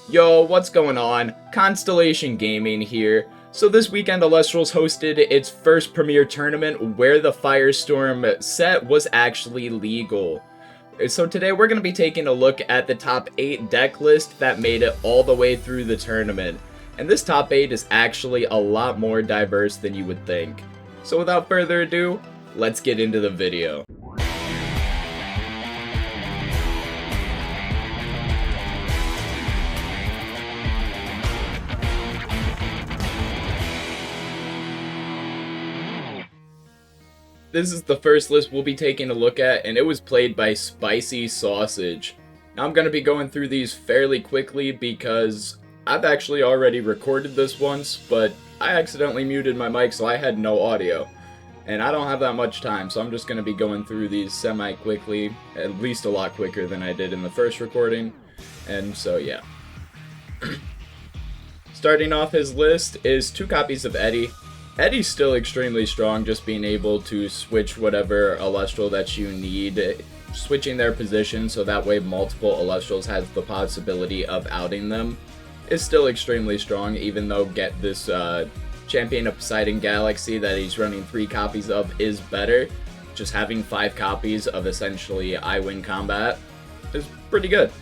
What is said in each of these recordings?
Yo, what's going on? Constellation Gaming here. So this weekend, Illustrials hosted its first premier tournament where the Firestorm set was actually legal. So today we're going to be taking a look at the top 8 deck list that made it all the way through the tournament. And this top 8 is actually a lot more diverse than you would think. So without further ado, let's get into the video. This is the first list we'll be taking a look at, and it was played by Spicy Sausage. Now I'm going to be going through these fairly quickly because I've actually already recorded this once, but I accidentally muted my mic so I had no audio. And I don't have that much time, so I'm just going to be going through these semi-quickly, at least a lot quicker than I did in the first recording. And so yeah. Starting off his list is 2 copies of Eddie. Eddie's still extremely strong, just being able to switch whatever Illustral that you need, switching their position so that way multiple Illustrals has the possibility of outing them, is still extremely strong, even though get this Champion of Poseidon Galaxy that he's running 3 copies of is better. Just having 5 copies of essentially I win combat is pretty good.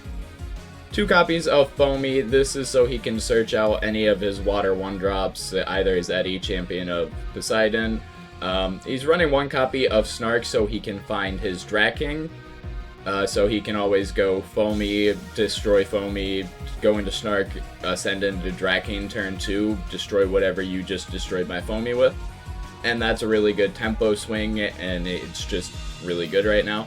2 copies of Foamy. This is so he can search out any of his water 1-drops, either his Eddie, Champion of Poseidon. He's running 1 copy of Snark so he can find his Draking. So he can always go Foamy, destroy Foamy, go into Snark, send into Draking turn 2, destroy whatever you just destroyed my Foamy with. And that's a really good tempo swing, and it's just really good right now.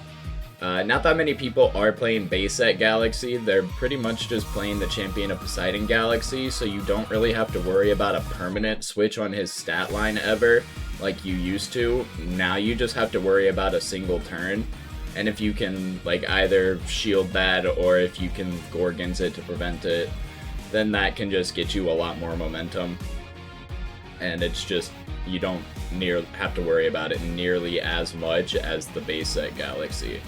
Not that many people are playing base set Galaxy, they're pretty much just playing the Champion of Poseidon Galaxy, so you don't really have to worry about a permanent switch on his stat line ever, like you used to. Now you just have to worry about a single turn, and if you can like either shield that or if you can Gorgons it to prevent it, then that can just get you a lot more momentum, and it's just, you don't have to worry about it nearly as much as the base set Galaxy.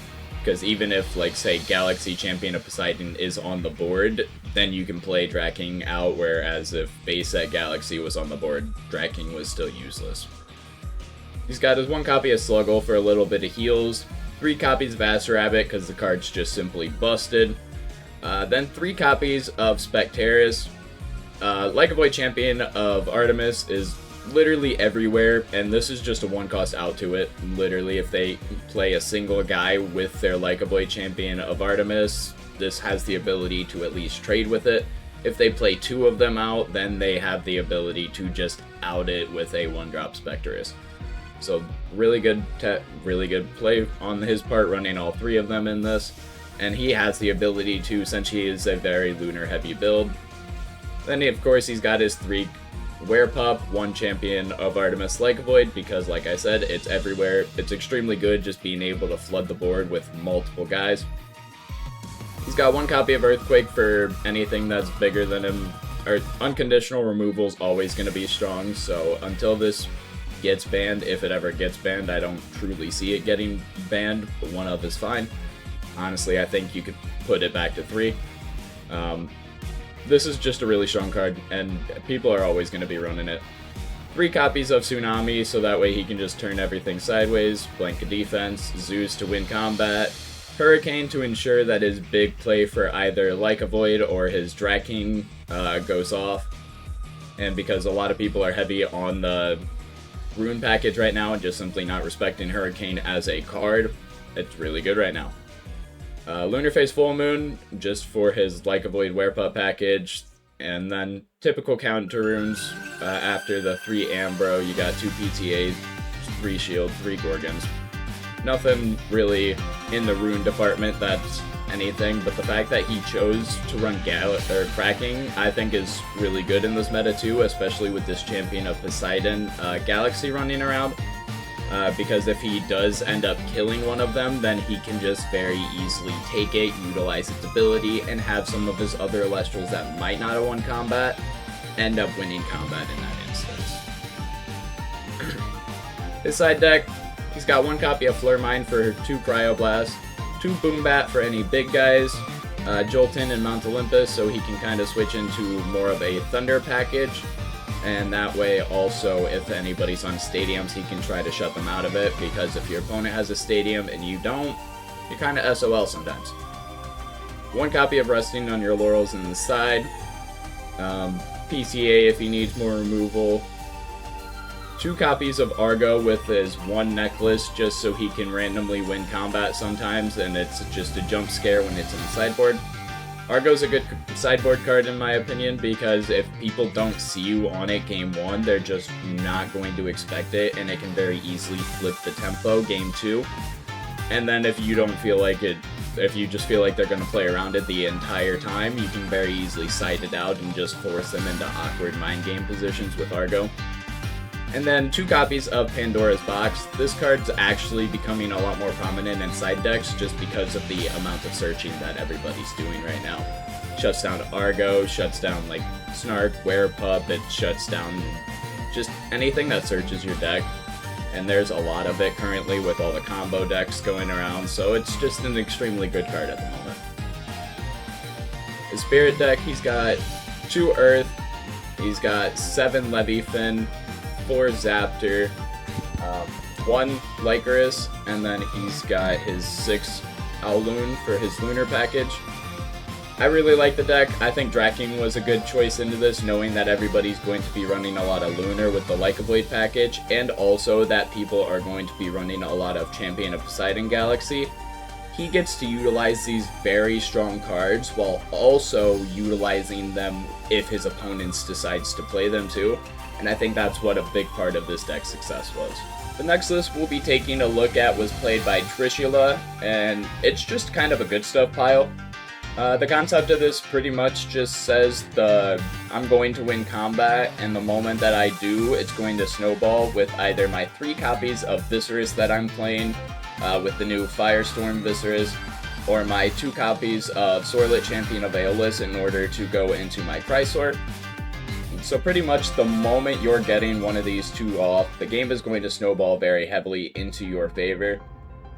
Because even if, like, say, Galaxy Champion of Poseidon is on the board, then you can play Draking out, whereas if base set Galaxy was on the board, Draking was still useless. He's got his 1 copy of Sluggle for a little bit of heals, 3 copies of Ass Rabbit because the card's just simply busted, then 3 copies of Spectaris. Like a Void Champion of Artemis is literally everywhere, and this is just a 1-cost out to it. Literally, if they play a single guy with their Like a Void Champion of Artemis, this has the ability to at least trade with it. If they play 2 of them out, then they have the ability to just out it with a 1-drop Spectaris. So really good play on his part, running all 3 of them in this, and he has the ability to, since he is a very lunar heavy build. Then of course he's got his 3 Werepup, 1 Champion of Artemis Like a Void, because like I said, it's everywhere. It's extremely good just being able to flood the board with multiple guys. He's got 1 copy of Earthquake for anything that's bigger than him. Unconditional removal is always going to be strong, so until this gets banned, if it ever gets banned, I don't truly see it getting banned, but 1 of is fine. Honestly, I think you could put it back to 3. This is just a really strong card, and people are always going to be running it. 3 copies of Tsunami, so that way he can just turn everything sideways, blanket defense, Zeus to win combat, Hurricane to ensure that his big play for either Like a Void or his Draking goes off, and because a lot of people are heavy on the Rune package right now and just simply not respecting Hurricane as a card, it's really good right now. Lunar Phase Full Moon, just for his Like a Void Werepup package, and then typical counter runes. After the 3 Ambro, you got 2 PTAs, 3 Shield, 3 Gorgons. Nothing really in the rune department that's anything, but the fact that he chose to run Cracking, I think is really good in this meta too, especially with this Champion of Poseidon Galaxy running around. Because if he does end up killing one of them, then he can just very easily take it, utilize its ability, and have some of his other Illustrals that might not have won combat end up winning combat in that instance. His side deck, he's got 1 copy of Fleur Mine for 2 Cryoblasts, 2 Boombat for any big guys, Jolton and Mount Olympus, so he can kind of switch into more of a Thunder package. And that way also, if anybody's on stadiums, he can try to shut them out of it, because if your opponent has a stadium and you don't, you're kind of SOL sometimes. One copy of Resting on Your Laurels in the side. PCA if he needs more removal. 2 copies of Argo with his 1 Decklist, just so he can randomly win combat sometimes, and it's just a jump scare when it's in the sideboard. Argo's a good sideboard card in my opinion, because if people don't see you on it game 1, they're just not going to expect it, and it can very easily flip the tempo game 2. And then if you don't feel like it, if you just feel like they're going to play around it the entire time, you can very easily side it out and just force them into awkward mind game positions with Argo. And then 2 copies of Pandora's Box. This card's actually becoming a lot more prominent in side decks just because of the amount of searching that everybody's doing right now. Shuts down Argo, shuts down like Snark, Werepup, it shuts down just anything that searches your deck. And there's a lot of it currently with all the combo decks going around, so it's just an extremely good card at the moment. His Spirit deck, he's got 2 Earth, he's got 7 Leviathan, 4 Zaptor, 1 Lycaris, and then he's got his 6 Owloon for his Lunar package. I really like the deck. I think Draking was a good choice into this, knowing that everybody's going to be running a lot of Lunar with the Lyca Blade package, and also that people are going to be running a lot of Champion of Poseidon Galaxy. He gets to utilize these very strong cards while also utilizing them if his opponents decides to play them too, and I think that's what a big part of this deck's success was. The next list we'll be taking a look at was played by Trishula, and it's just kind of a good stuff pile. The concept of this pretty much just says I'm going to win combat, and the moment that I do, it's going to snowball with either my 3 copies of Viserys that I'm playing with the new Firestorm Viserys, or my 2 copies of Sorlet Champion of Aeolus in order to go into my Chrysor. So pretty much the moment you're getting one of these 2 off, the game is going to snowball very heavily into your favor.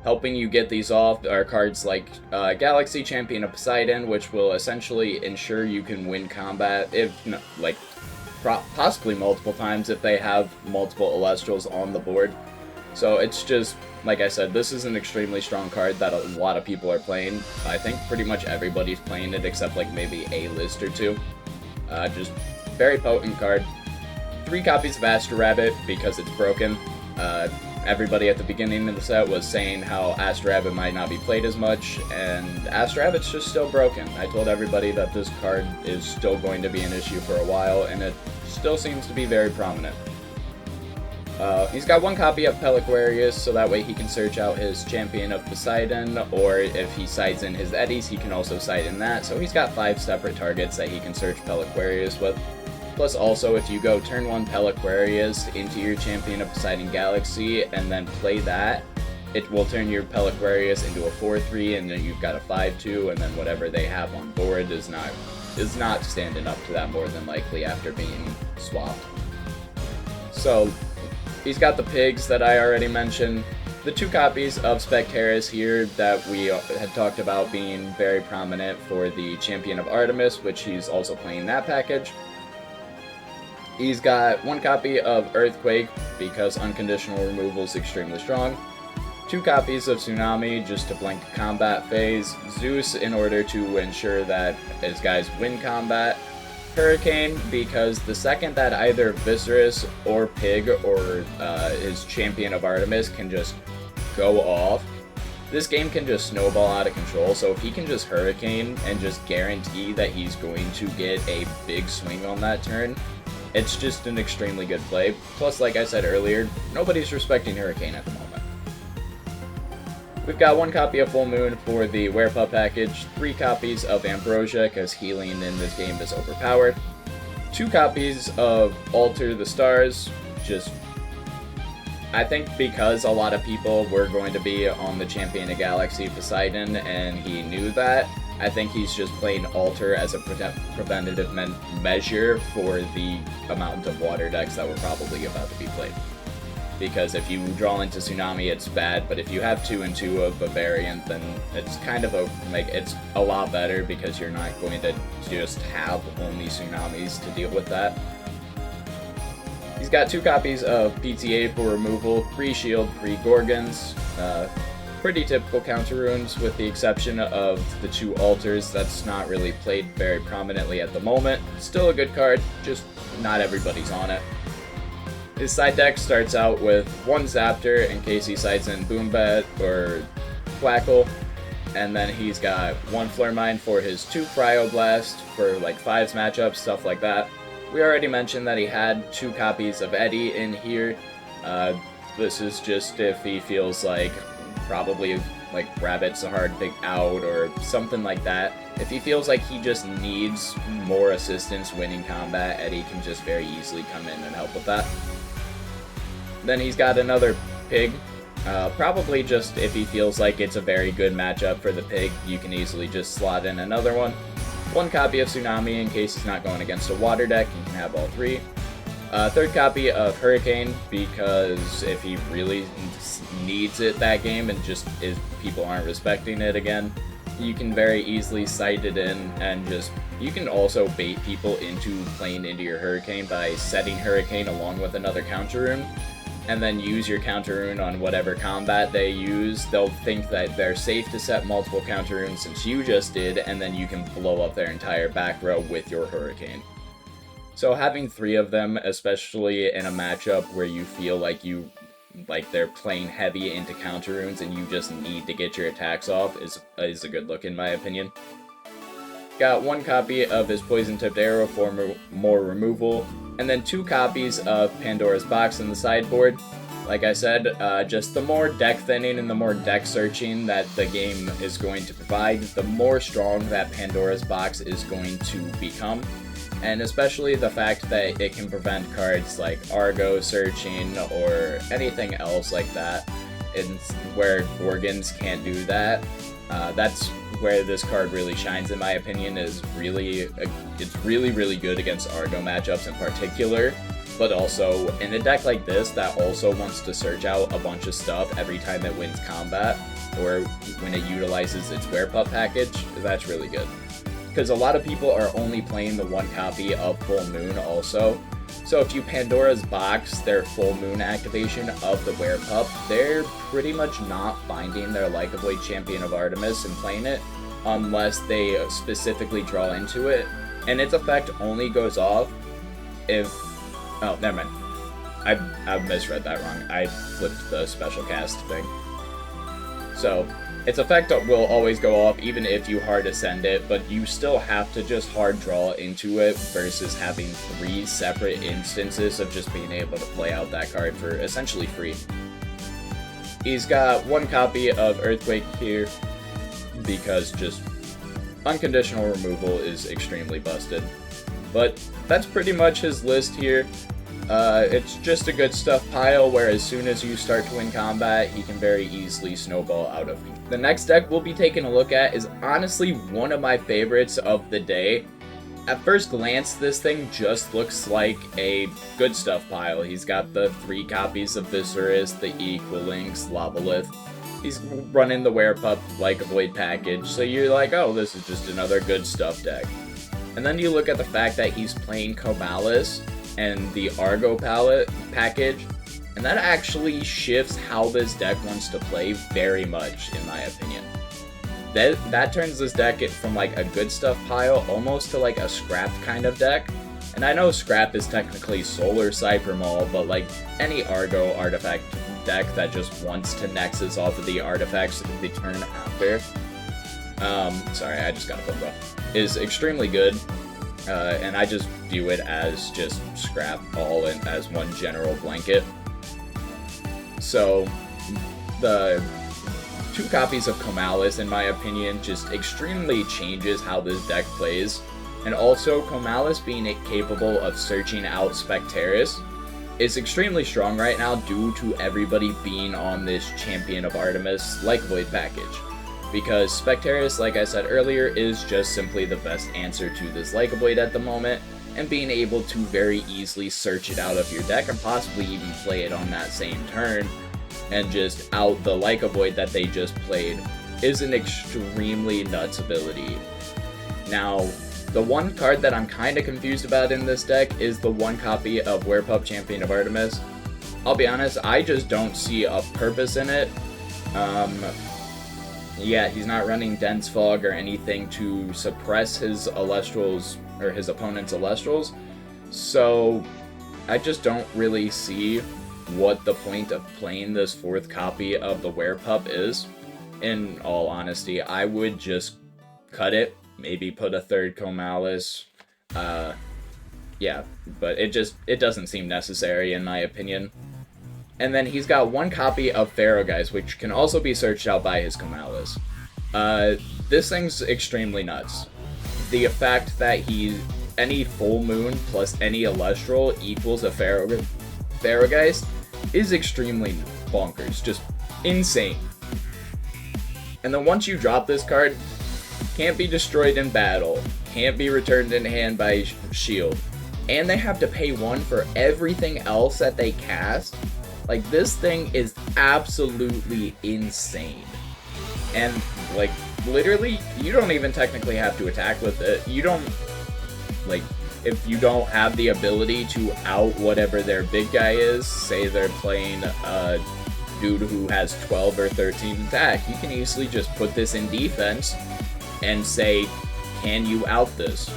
Helping you get these off are cards like Galaxy Champion of Poseidon, which will essentially ensure you can win combat, if like possibly multiple times if they have multiple Elestrals on the board. So it's just, like I said, this is an extremely strong card that a lot of people are playing. I think pretty much everybody's playing it except like maybe a list or 2. Just very potent card. 3 copies of Astro Rabbit because it's broken. Everybody at the beginning of the set was saying how Astro Rabbit might not be played as much, and Astro Rabbit's just still broken. I told everybody that this card is still going to be an issue for a while, and it still seems to be very prominent. He's got 1 copy of Peliquarius, so that way he can search out his Champion of Poseidon, or if he sides in his Eddies, he can also side in that. So he's got 5 separate targets that he can search Peliquarius with. Plus also, if you go turn 1 Peliquarius into your Champion of Poseidon Galaxy and then play that, it will turn your Peliquarius into a 4-3, and then you've got a 5-2, and then whatever they have on board is not standing up to that more than likely after being swapped. So he's got the pigs that I already mentioned. The 2 copies of Spectaris here that we had talked about being very prominent for the Champion of Artemis, which he's also playing that package. He's got 1 copy of Earthquake because unconditional removal is extremely strong. 2 copies of Tsunami just to blank combat phase. Zeus in order to ensure that his guys win combat. Hurricane because the second that either Viserys or Pig or his Champion of Artemis can just go off, this game can just snowball out of control. So if he can just Hurricane and just guarantee that he's going to get a big swing on that turn, it's just an extremely good play. Plus, like I said earlier, nobody's respecting Hurricane at the moment. We've got 1 copy of Full Moon for the Werepup package, 3 copies of Ambrosia because healing in this game is overpowered, 2 copies of Alter the Stars, just I think because a lot of people were going to be on the Champion of Galaxy Poseidon and he knew that, I think he's just playing Alter as a preventative measure for the amount of water decks that were probably about to be played. because if you draw into Tsunami, it's bad, but if you have 2 and 2 of a variant, then it's kind of it's a lot better, because you're not going to just have only Tsunamis to deal with that. He's got 2 copies of PTA for removal, 3 shield, 3 Gorgons, pretty typical counter runes with the exception of the 2 altars. That's not really played very prominently at the moment. Still a good card, just not everybody's on it. His side deck starts out with 1 Zaptor in case he sides in Boombat or Quackle, and then he's got 1 Flurmine for his 2 Cryoblast for like 5s matchups, stuff like that. We already mentioned that he had 2 copies of Eddie in here. This is just if he feels like probably like Rabbit's a hard thing out or something like that. If he feels like he just needs more assistance winning combat, Eddie can just very easily come in and help with that. Then he's got another Pig. Probably just if he feels like it's a very good matchup for the Pig, you can easily just slot in another one. 1 copy of Tsunami in case he's not going against a water deck, you can have all 3. 3rd copy of Hurricane, because if he really needs it that game and just if people aren't respecting it again, you can very easily sight it in, and just you can also bait people into playing into your Hurricane by setting Hurricane along with another counter rune, and then use your counter rune on whatever combat they use. They'll think that they're safe to set multiple counter runes since you just did, and then you can blow up their entire back row with your Hurricane. So having 3 of them, especially in a matchup where you feel like they're playing heavy into counter runes and you just need to get your attacks off, is a good look in my opinion. Got 1 copy of his Poison Tipped Arrow for more removal, and then 2 copies of Pandora's Box in the sideboard. Like I said, just the more deck thinning and the more deck searching that the game is going to provide, the more strong that Pandora's Box is going to become. And especially the fact that it can prevent cards like Argo searching or anything else like that, where Gorgons can't do that. That's where this card really shines in my opinion. It's really good against Argo matchups in particular, but also in a deck like this that also wants to search out a bunch of stuff every time it wins combat, or when it utilizes its Werepup package, that's really good. Because a lot of people are only playing the 1 copy of Full Moon also. So if you Pandora's Box their Full Moon activation of the Werepup, they're pretty much not finding their Like a Blade Champion of Artemis and playing it unless they specifically draw into it. And its effect only goes off if... Oh, never mind. I misread that wrong. I flipped the special cast thing. So its effect will always go off even if you hard ascend it, but you still have to just hard draw into it versus having 3 separate instances of just being able to play out that card for essentially free. He's got 1 copy of Earthquake here because just unconditional removal is extremely busted. But that's pretty much his list here. It's just a good stuff pile where as soon as you start to win combat, he can very easily snowball out of you. The next deck we'll be taking a look at is honestly one of my favorites of the day. At first glance, this thing just looks like a good stuff pile. He's got the 3 copies of Viserys, the Equalinks, Lavalith. He's running the Werepup Like a Blade package, so you're like, oh, this is just another good stuff deck. And then you look at the fact that he's playing Comalis and the Argo palette package, and that actually shifts how this deck wants to play very much, in my opinion. That turns this deck from like a good stuff pile almost to like a scrapped kind of deck. And I know scrap is technically Solar Cypher Maul, but like any Argo artifact deck that just wants to Nexus off of the artifacts the turn after, sorry, I just got a phone call, is extremely good. And I just view it as just scrap all in as one general blanket. So the 2 copies of Comalis, in my opinion, just extremely changes how this deck plays. And also, Comalis being capable of searching out Spectaris is extremely strong right now due to everybody being on this Champion of Artemis Like Void package. Because Spectaris, like I said earlier, is just simply the best answer to this Like a Blade at the moment. and being able to very easily search it out of your deck and possibly even play it on that same turn and just out the Like a Void that they just played is an extremely nuts ability. Now, the one card that I'm kind of confused about in this deck is the one copy of Werepup, Champion of Artemis. I'll be honest, I just don't see a purpose in it. Yeah, he's not running Dense Fog or anything to suppress his Alestrals, or his opponent's Alestrals, so I just don't really see what the point of playing this fourth copy of the Werepup is. In all honesty, I would just cut it, maybe put a third Comalis, yeah, but it doesn't seem necessary in my opinion. And then he's got one copy of Pharaoh Guys, which can also be searched out by his Comalis. This thing's extremely nuts. The fact that any full moon plus any Alestral equals a Pharaoh Guys is extremely bonkers, just insane. And then once you drop this card, can't be destroyed in battle, can't be returned in hand by shield, and they have to pay 1 for everything else that they cast. Like, this thing is absolutely insane. And, like, literally, you don't even technically have to attack with it. You don't, like, if you don't have the ability to out whatever their big guy is, say they're playing a dude who has 12 or 13 attack, you can easily just put this in defense and say, can you out this?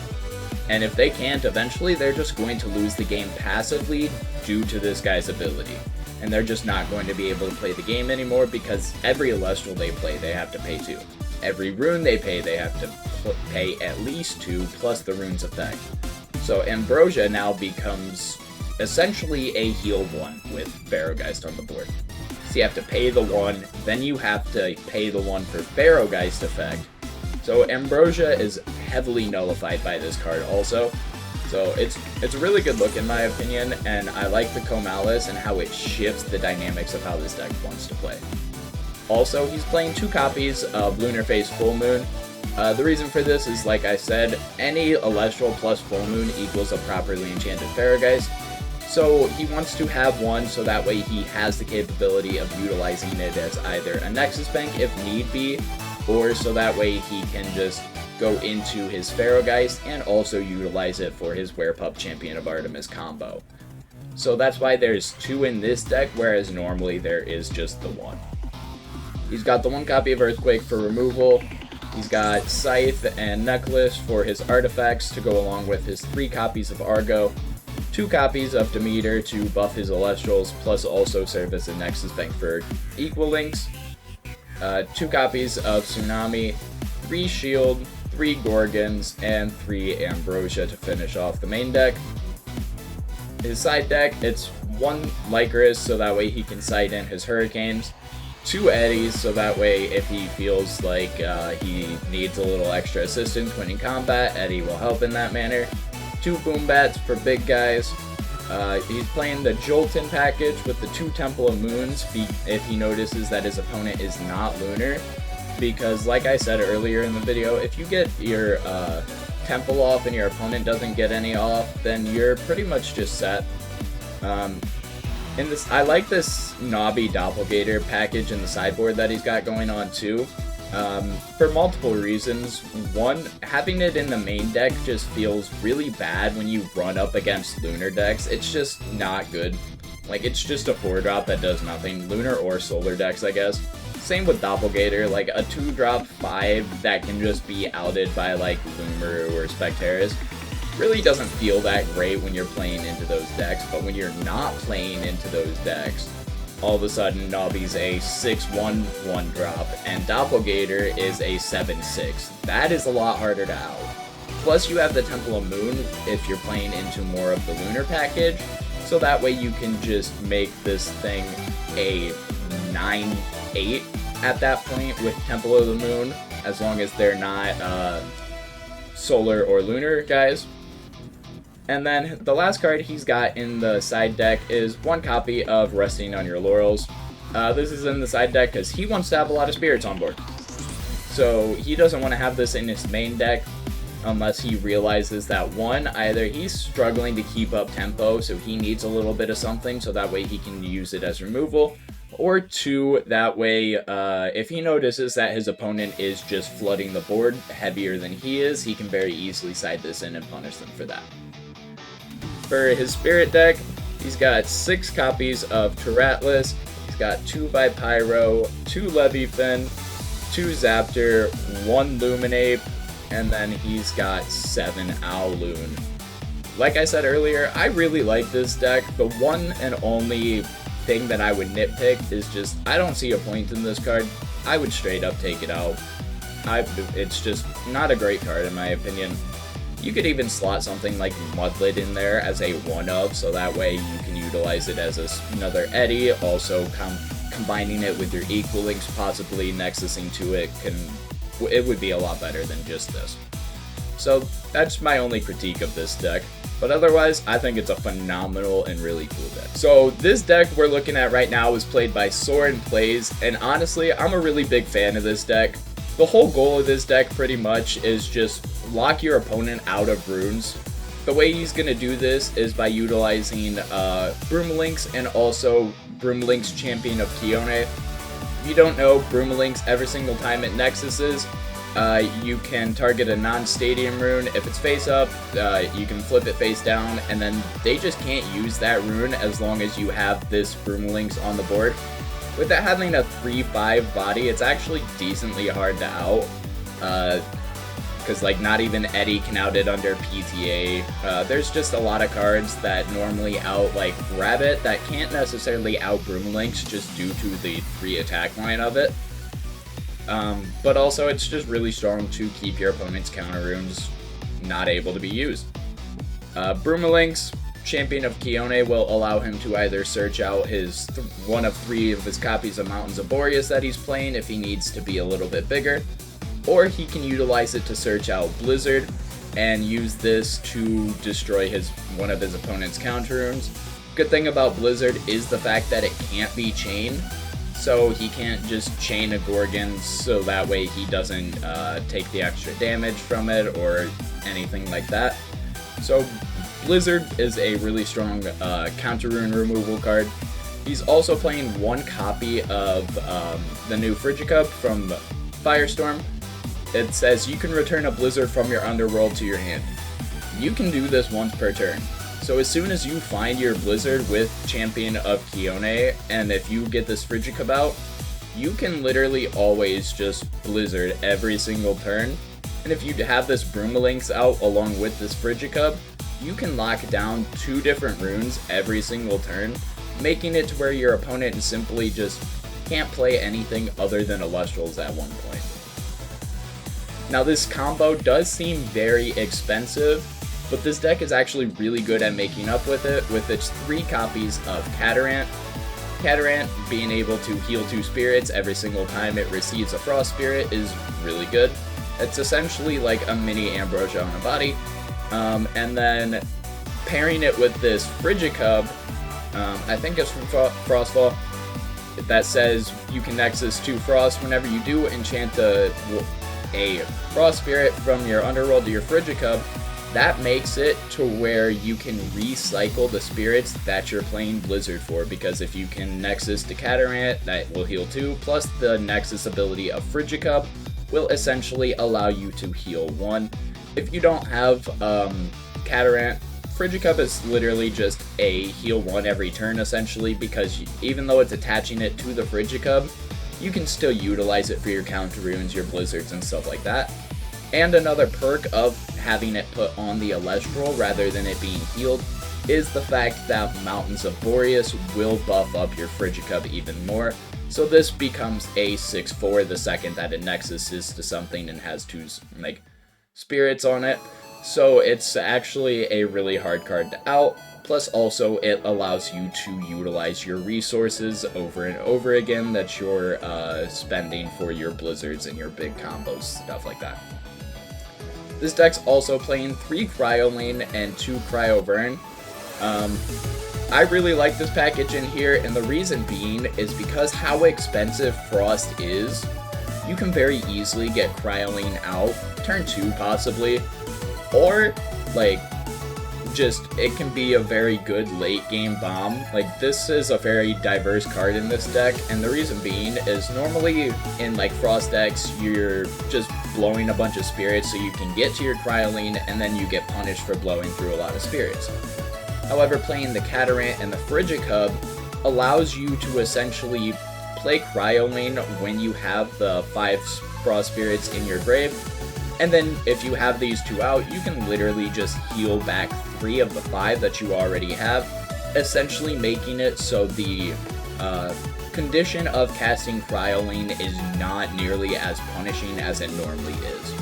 And if they can't, eventually they're just going to lose the game passively due to this guy's ability. And they're just not going to be able to play the game anymore because every Alestral they play, they have to pay 2. Every rune they pay, they have to pay at least 2 plus the rune's effect. So Ambrosia now becomes essentially a heal 1 with Pharaohgeist on the board. So you have to pay the 1, then you have to pay the 1 for Pharaohgeist effect. So Ambrosia is heavily nullified by this card also. So it's a really good look in my opinion, and I like the Comalis and how it shifts the dynamics of how this deck wants to play. Also, he's playing 2 copies of Lunar Phase Full Moon. The reason for this is, like I said, any Alestral plus Full Moon equals a properly enchanted Pharaohgeist. So he wants to have one so that way he has the capability of utilizing it as either a Nexus Bank if need be, or so that way he can just go into his Pharaohgeist and also utilize it for his Werepup Champion of Artemis combo. So that's why there's 2 in this deck, whereas normally there is just the 1. He's got the 1 copy of Earthquake for removal. He's got Scythe and Decklist for his artifacts to go along with his 3 copies of Argo, 2 copies of Demeter to buff his Alestrals, plus also serve as a Nexus Bank for equal links, 2 copies of Tsunami, 3 Shield, 3 Gorgons, and 3 Ambrosia to finish off the main deck. His side deck, it's 1 Lycurus so that way he can sight in his Hurricanes, 2 Eddies so that way if he feels like he needs a little extra assistance when in combat, Eddie will help in that manner, 2 Boombats for big guys. He's playing the Jolton package with the 2 Temple of Moons if he notices that his opponent is not lunar. Because, like I said earlier in the video, if you get your Temple off and your opponent doesn't get any off, then you're pretty much just set. I like this Nobby Doppelganger package in the sideboard that he's got going on too, for multiple reasons. One, having it in the main deck just feels really bad when you run up against lunar decks. It's just not good. Like, it's just a 4-drop that does nothing. Lunar or solar decks, I guess. Same with Doppelganger, like a 2-drop 5 that can just be outed by like Loomer or Spectaris really doesn't feel that great when you're playing into those decks, but when you're not playing into those decks, all of a sudden Nobby's a 6/1 1-drop and Doppelganger is a 7/6. That is a lot harder to out. Plus you have the Temple of Moon if you're playing into more of the Lunar package, so that way you can just make this thing a 9/8 at that point with Temple of the Moon, as long as they're not solar or lunar guys. And then the last card he's got in the side deck is 1 copy of Resting on Your Laurels. This is in the side deck because he wants to have a lot of spirits on board. So he doesn't want to have this in his main deck. unless he realizes that one, either he's struggling to keep up tempo, so he needs a little bit of something so that way he can use it as removal, or two, that way if he notices that his opponent is just flooding the board heavier than he is, he can very easily side this in and punish them for that. For his spirit deck, he's got 6 copies of Decklist, he's got 2 Pyro, 2 Leviathan, 2 Zaptor, 1 Luminape, and then he's got 7 Owloon. Like I said earlier, I really like this deck. The one and only thing that I would nitpick is just, I don't see a point in this card. I would straight up take it out. It's just not a great card in my opinion. You could even slot something like Mudlid in there as a one-of, so that way you can utilize it as another Eddy. Also, combining it with your Equal Links, possibly nexusing to it, it would be a lot better than just this. So that's my only critique of this deck. But otherwise, I think it's a phenomenal and really cool deck. So this deck we're looking at right now is played by Soren Plays, and honestly, I'm a really big fan of this deck. The whole goal of this deck pretty much is just lock your opponent out of runes. The way he's going to do this is by utilizing Broomalinx and also Broomalinx Champion of Kione. If you don't know, Broomalinx, every single time it nexuses, you can target a non-stadium rune. If it's face up, you can flip it face down, and then they just can't use that rune as long as you have this Broomalinx on the board. With it having a 3-5 body, it's actually decently hard to out, because like not even Eddy can out it under PTA. There's just a lot of cards that normally out like Rabbit that can't necessarily out Broomalinx just due to the 3 attack line of it. But also it's just really strong to keep your opponent's counter runes not able to be used. Broomalinx, Champion of Kione, will allow him to either search out his one of 3 of his copies of Mountains of Boreas that he's playing if he needs to be a little bit bigger, or he can utilize it to search out Blizzard and use this to destroy one of his opponent's counter runes. Good thing about Blizzard is the fact that it can't be chained, so he can't just chain a Gorgon so that way he doesn't take the extra damage from it or anything like that. So Blizzard is a really strong counter rune removal card. He's also playing 1 copy of the new Frigicub from Firestorm. It says you can return a Blizzard from your underworld to your hand. You can do this once per turn. So as soon as you find your Blizzard with Champion of Kione, and if you get this Frigicub out, you can literally always just Blizzard every single turn. And if you have this Broomalinx out along with this Frigicub, you can lock down 2 different runes every single turn, making it to where your opponent simply just can't play anything other than Illustrals at one point. Now this combo does seem very expensive, but this deck is actually really good at making up with it with its 3 copies of Catarant. Catarant being able to heal 2 spirits every single time it receives a Frost Spirit is really good. It's essentially like a mini Ambrosia on a body. And then pairing it with this Frigicub, I think it's from Frostfall, that says you can Nexus 2 Frost whenever you do enchant a Frost Spirit from your Underworld to your Frigicub. That makes it to where you can recycle the spirits that you're playing Blizzard for, because if you can Nexus to Catarant, that will heal 2, plus the Nexus ability of Frigicub will essentially allow you to heal 1. If you don't have Catarant, Frigicub is literally just a heal 1 every turn essentially, because even though it's attaching it to the Frigicub, you can still utilize it for your counter runes, your Blizzards, and stuff like that. And another perk of having it put on the Celestial rather than it being healed is the fact that Mountains of Boreas will buff up your Frigicub even more. So this becomes a 6/4 the second that it nexuses to something and has 2 like spirits on it. So it's actually a really hard card to out. Plus also it allows you to utilize your resources over and over again that you're spending for your Blizzards and your big combos, stuff like that. This deck's also playing 3 Cryolane and 2 Cryovern. I really like this package in here, and the reason being is because how expensive Frost is, you can very easily get Cryolane out, turn 2 possibly, or like just it can be a very good late game bomb. Like, this is a very diverse card in this deck, and the reason being is normally in like Frost decks you're just blowing a bunch of spirits so you can get to your Cryoline, and then you get punished for blowing through a lot of spirits. However, playing the Catarant and the Frigid Cub allows you to essentially play Cryoline when you have the 5 Frost spirits in your grave, and then if you have these 2 out, you can literally just heal back 3 of the 5 that you already have, essentially making it so the condition of casting Cryoline is not nearly as punishing as it normally is.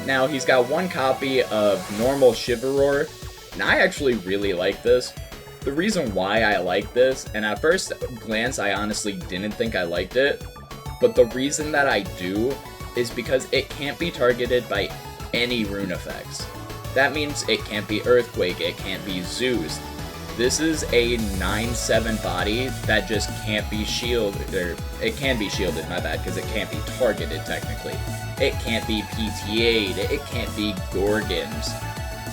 Now, he's got 1 copy of normal Shivaror, and I actually really like this. The reason why I like this, and at first glance I honestly didn't think I liked it, but the reason that I do is because it can't be targeted by any rune effects. That means it can't be Earthquake, it can't be Zeus. This is a 9/7 body that just can't be shielded, or it can be shielded, my bad, because it can't be targeted technically. It can't be PTA'd, it can't be Gorgons.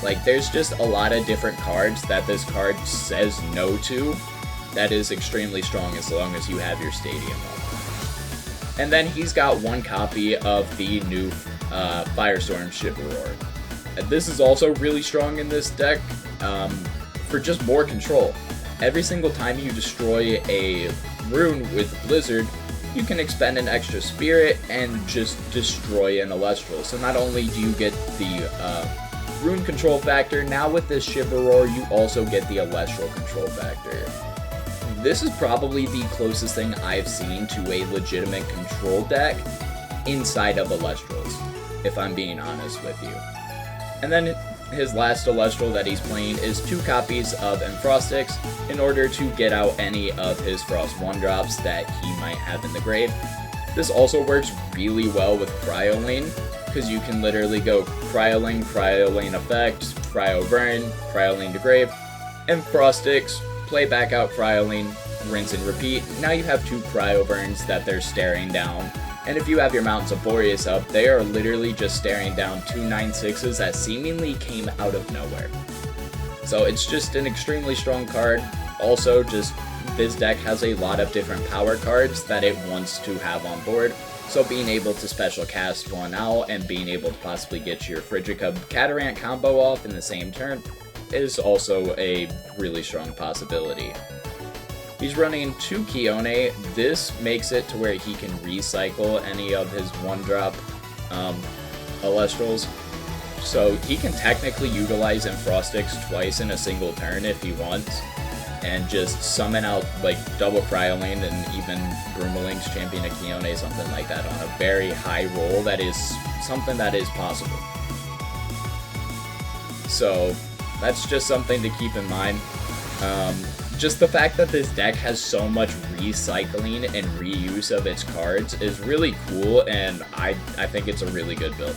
Like, there's just a lot of different cards that this card says no to that is extremely strong as long as you have your Stadium up. And then he's got 1 copy of the new Firestorm Shivaror. This is also really strong in this deck for just more control. Every single time you destroy a rune with Blizzard, you can expend an extra spirit and just destroy an Celestial. So not only do you get the rune control factor, now with this Shivaror you also get the Celestial control factor. This is probably the closest thing I've seen to a legitimate control deck inside of Celestials, if I'm being honest with you. And then his last Celestial that he's playing is 2 copies of Enfrostix in order to get out any of his Frost 1-drops that he might have in the grave. This also works really well with Cryoline, because you can literally go Cryoline, Cryoline Effect, Cryo Burn, Cryoline to grave, Enfrostix, play back out Cryoline, rinse and repeat. Now you have 2 Cryo Burns that they're staring down. And if you have your Mountains of Boreas up, they are literally just staring down 2 9/6s that seemingly came out of nowhere. So it's just an extremely strong card. Also, just this deck has a lot of different power cards that it wants to have on board. So being able to special cast 1 out and being able to possibly get your Frigid Cub Catarant combo off in the same turn is also a really strong possibility. He's running 2 Kione. This makes it to where he can recycle any of his 1-drop Celestials. So he can technically utilize Enfrostix twice in a single turn if he wants, and just summon out like double Cryoline and even Brumelink's Champion of Kione, something like that, on a very high roll. That is something that is possible. So that's just something to keep in mind. Just the fact that this deck has so much recycling and reuse of its cards is really cool, and I think it's a really good build.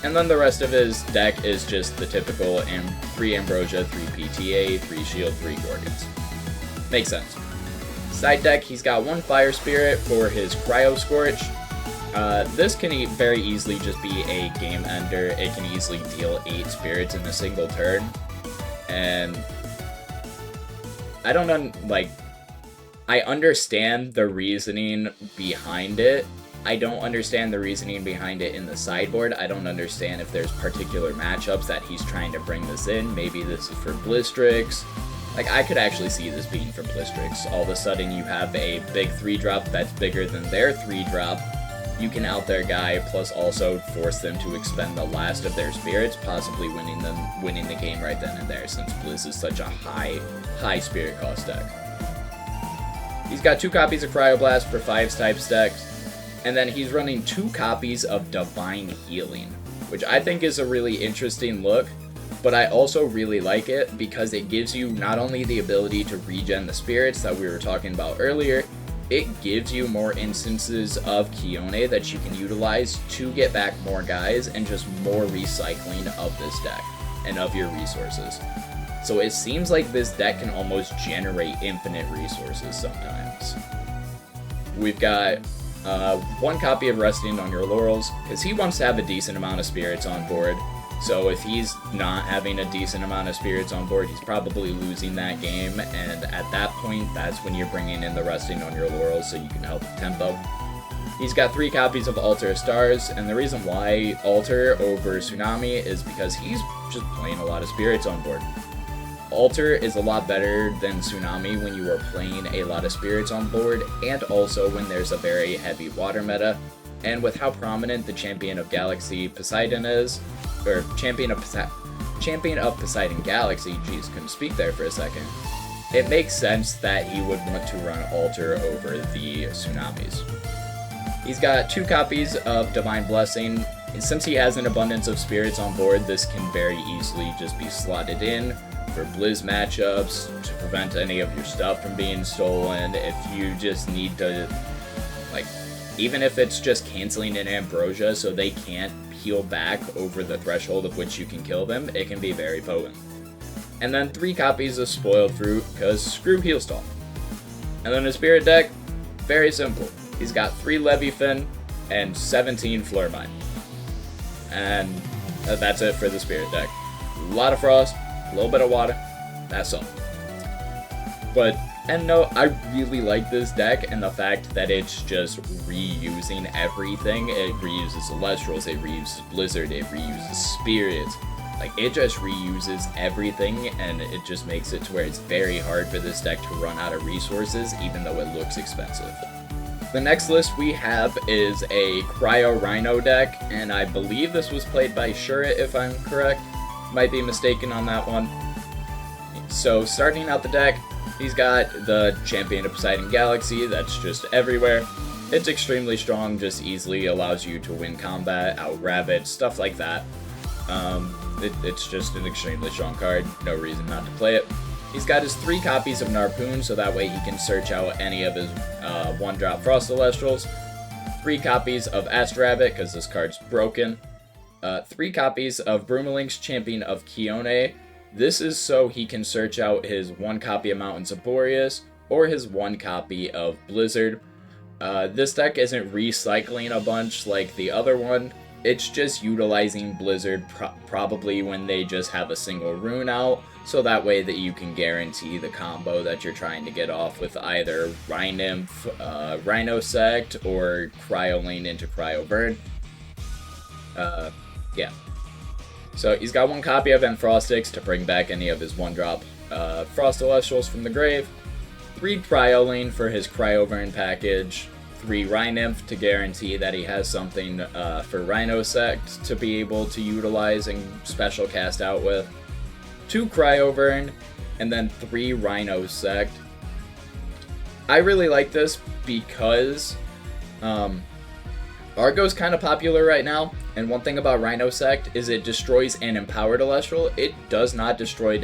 And then the rest of his deck is just the typical 3 Ambrosia, 3 PTA, 3 Shield, 3 Gorgons. Makes sense. Side deck, he's got 1 Fire Spirit for his Cryo Scorch. This can very easily just be a game ender. It can easily deal 8 spirits in a single turn. And I don't know, like, I understand the reasoning behind it. I don't understand the reasoning behind it in the sideboard. I don't understand if there's particular matchups that he's trying to bring this in. Maybe this is for Blistrix. Like, I could actually see this being for Blistrix. All of a sudden you have a big 3-drop that's bigger than their 3-drop. You can out their guy, plus also force them to expend the last of their spirits, possibly winning the game right then and there, since Blizz is such a high spirit cost deck. He's got 2 copies of Cryoblast for 5-type stacks, and then he's running 2 copies of Divine Healing, which I think is a really interesting look, but I also really like it because it gives you not only the ability to regen the spirits that we were talking about earlier, it gives you more instances of Kione that you can utilize to get back more guys and just more recycling of this deck and of your resources. So it seems like this deck can almost generate infinite resources sometimes. We've got 1 copy of Resting on Your Laurels, because he wants to have a decent amount of spirits on board. So if he's not having a decent amount of spirits on board, he's probably losing that game, and at that point, that's when you're bringing in the resting on your laurels so you can help with tempo. He's got 3 copies of Altar of Stars, and the reason why Altar over Tsunami is because he's just playing a lot of spirits on board. Altar is a lot better than Tsunami when you are playing a lot of spirits on board, and also when there's a very heavy water meta. And with how prominent the Champion of Galaxy Poseidon is, or Champion of Poseidon Galaxy, jeez, couldn't speak there for a second, it makes sense that he would want to run Altar over the Tsunamis. He's got 2 copies of Divine Blessing. Since he has an abundance of spirits on board, this can very easily just be slotted in for Blizz matchups, to prevent any of your stuff from being stolen. If you just need to, like, even if it's just canceling an Ambrosia so they can't heal back over the threshold of which you can kill them, it can be very potent. And then 3 copies of Spoiled Fruit, because screw heal stall. And then his spirit deck, very simple. He's got 3 Leviathan and 17 Flormine. And that's it for the spirit deck. A lot of frost, a little bit of water, that's all. And no, I really like this deck and the fact that it's just reusing everything. It reuses Celestrals, it reuses Blizzard, it reuses Spirits. Like, it just reuses everything, and it just makes it to where it's very hard for this deck to run out of resources, even though it looks expensive. The next list we have is a Cryo Rhino deck, and I believe this was played by Shurit, if I'm correct. Might be mistaken on that one. So, starting out the deck, he's got the Champion of Poseidon Galaxy, that's just everywhere. It's extremely strong, just easily allows you to win combat, out-rabbit, stuff like that. It's just an extremely strong card, no reason not to play it. He's got his 3 copies of Narpoon, so that way he can search out any of his 1-drop Frost Celestials. 3 copies of Astrabbit, because this card's broken. 3 copies of Brumelink's Champion of Kione. This is so he can search out his 1 copy of Mountains of Boreas, or his 1 copy of Blizzard. This deck isn't recycling a bunch like the other one. It's just utilizing Blizzard probably when they just have a single rune out, so that way that you can guarantee the combo that you're trying to get off with either Rhinymph, Rhinosect, or Cryolane into Cryoburn. Yeah. So he's got 1 copy of Enfrostix to bring back any of his 1-drop Frost Celestials from the grave, 3 Cryolane for his Cryoburn package, 3 Rhinymph to guarantee that he has something for Rhinosect to be able to utilize and special cast out with, 2 Cryoburn, and then 3 Rhinosect. I really like this because Argo's kind of popular right now, and one thing about Rhinosect is it destroys an empowered Celestial. It does not destroy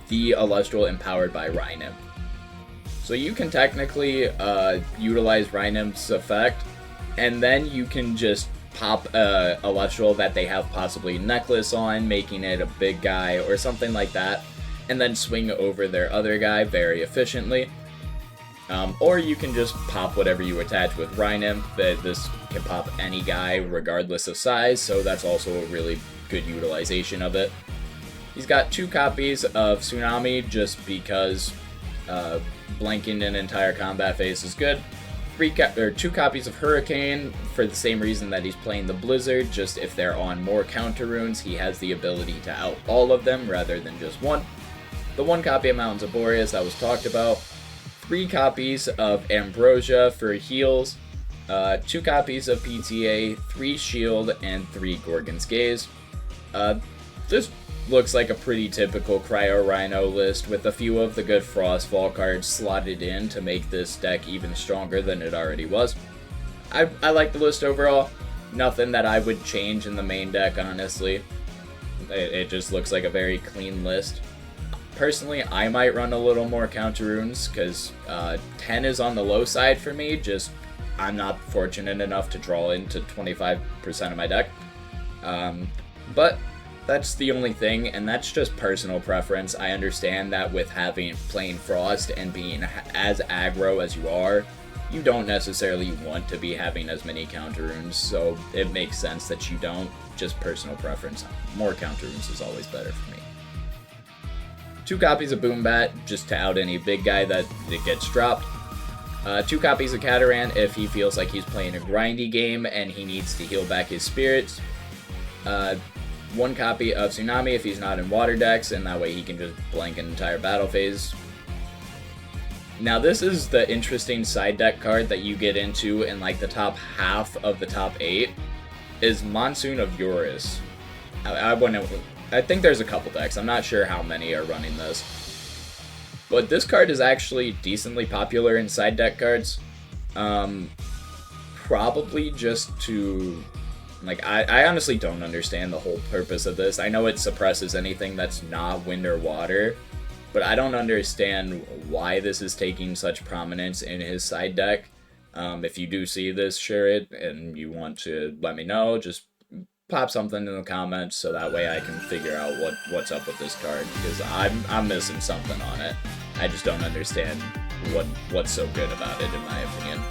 the Celestial empowered by Rhinymph. So you can technically utilize Rhinymph's effect, and then you can just pop a Celestial that they have possibly Necklace on, making it a big guy or something like that, and then swing over their other guy very efficiently. Or you can just pop whatever you attach with Rhinymph. This can pop any guy regardless of size, so that's also a really good utilization of it. He's got 2 copies of Tsunami just because blanking an entire combat phase is good. 2 copies of Hurricane for the same reason that he's playing the Blizzard, just if they're on more counter runes, he has the ability to out all of them rather than just 1. The 1 copy of Mountains of Boreas that was talked about. 3 copies of Ambrosia for heals. 2 copies of PTA, 3 Shield, and 3 Gorgon's Gaze. This looks like a pretty typical Cryo Rhino list with a few of the good Frostfall cards slotted in to make this deck even stronger than it already was. I like the list overall. Nothing that I would change in the main deck, honestly. It just looks like a very clean list. Personally, I might run a little more counter runes because 10 is on the low side for me. Just I'm not fortunate enough to draw into 25% of my deck. But that's the only thing, and that's just personal preference. I understand that with playing Frost and being as aggro as you are, you don't necessarily want to be having as many counter runes, so it makes sense that you don't. Just personal preference. More counter runes is always better for me. 2 copies of Boombat, just to out any big guy that it gets dropped. 2 copies of Cataran if he feels like he's playing a grindy game and he needs to heal back his spirits. 1 copy of Tsunami if he's not in water decks, and that way he can just blank an entire battle phase. Now this is the interesting side deck card that you get into in like the top half of the top 8, is Monsoon of Eurus. I think there's a couple decks, I'm not sure how many are running this. But this card is actually decently popular in side deck cards. Probably just to... Like, I honestly don't understand the whole purpose of this. I know it suppresses anything that's not wind or water, but I don't understand why this is taking such prominence in his side deck. If you do see this, share it, and you want to let me know, just pop something in the comments so that way I can figure out what's up with this card, because I'm missing something on it. I just don't understand what's so good about it, in my opinion.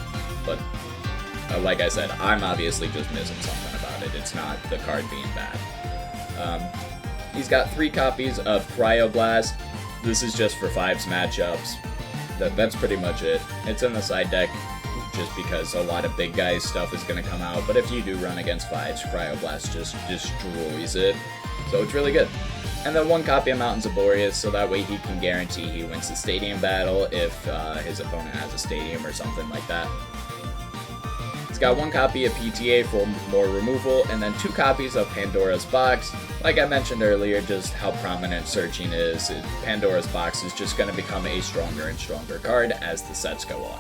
But like I said, I'm obviously just missing something about it. It's not the card being bad. He's got 3 copies of Cryoblast. This is just for 5s matchups. That's pretty much it. It's in the side deck just because a lot of big guys stuff is going to come out, but if you do run against 5s, Cryoblast just destroys it. So it's really good. And then 1 copy of Mountains of Boreas, so that way he can guarantee he wins the stadium battle if his opponent has a stadium or something like that. It's got 1 copy of PTA for more removal, and then 2 copies of Pandora's Box. Like I mentioned earlier, just how prominent searching is, Pandora's Box is just going to become a stronger and stronger card as the sets go on.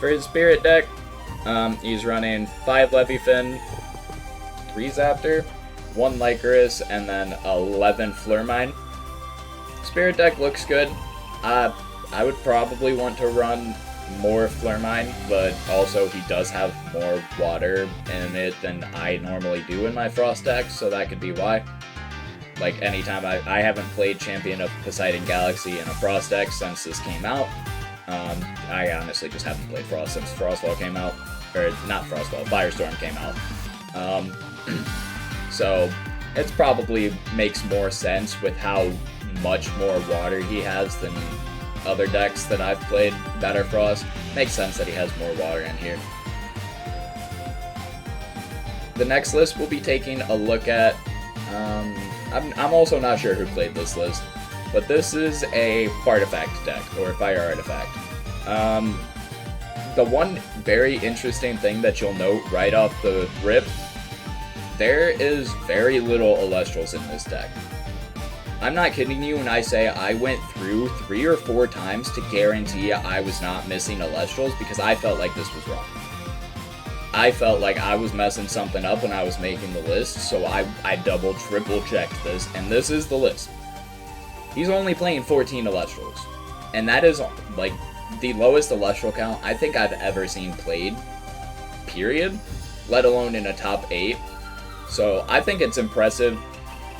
For his Spirit deck, he's running 5 Leviathan, 3 Zaptor, 1 Lycoris, and then 11 Flurmine. Spirit deck looks good. I would probably want to run more Flurmine, but also he does have more water in it than I normally do in my Frost deck, so that could be why. Like, anytime I haven't played Champion of Poseidon Galaxy in a Frost deck since this came out. I honestly just haven't played Frost since Frostfall came out. Or, not Frostfall, Firestorm came out. So, it probably makes more sense with how much more water he has than other decks that I've played that are Frost. Makes sense that he has more water in here. The next list we'll be taking a look at, I'm also not sure who played this list, but this is a Fartifact deck, or Fire Artifact. The one very interesting thing that you'll note right off the rip, there is very little Elestrals in this deck. I'm not kidding you when I say I went through 3 or 4 times to guarantee I was not missing Elestrals because I felt like this was wrong. I felt like I was messing something up when I was making the list, so I double, triple checked this, and this is the list. He's only playing 14 Elestrals, and that is like the lowest Elestral count I think I've ever seen played, period, let alone in a top 8. So I think it's impressive,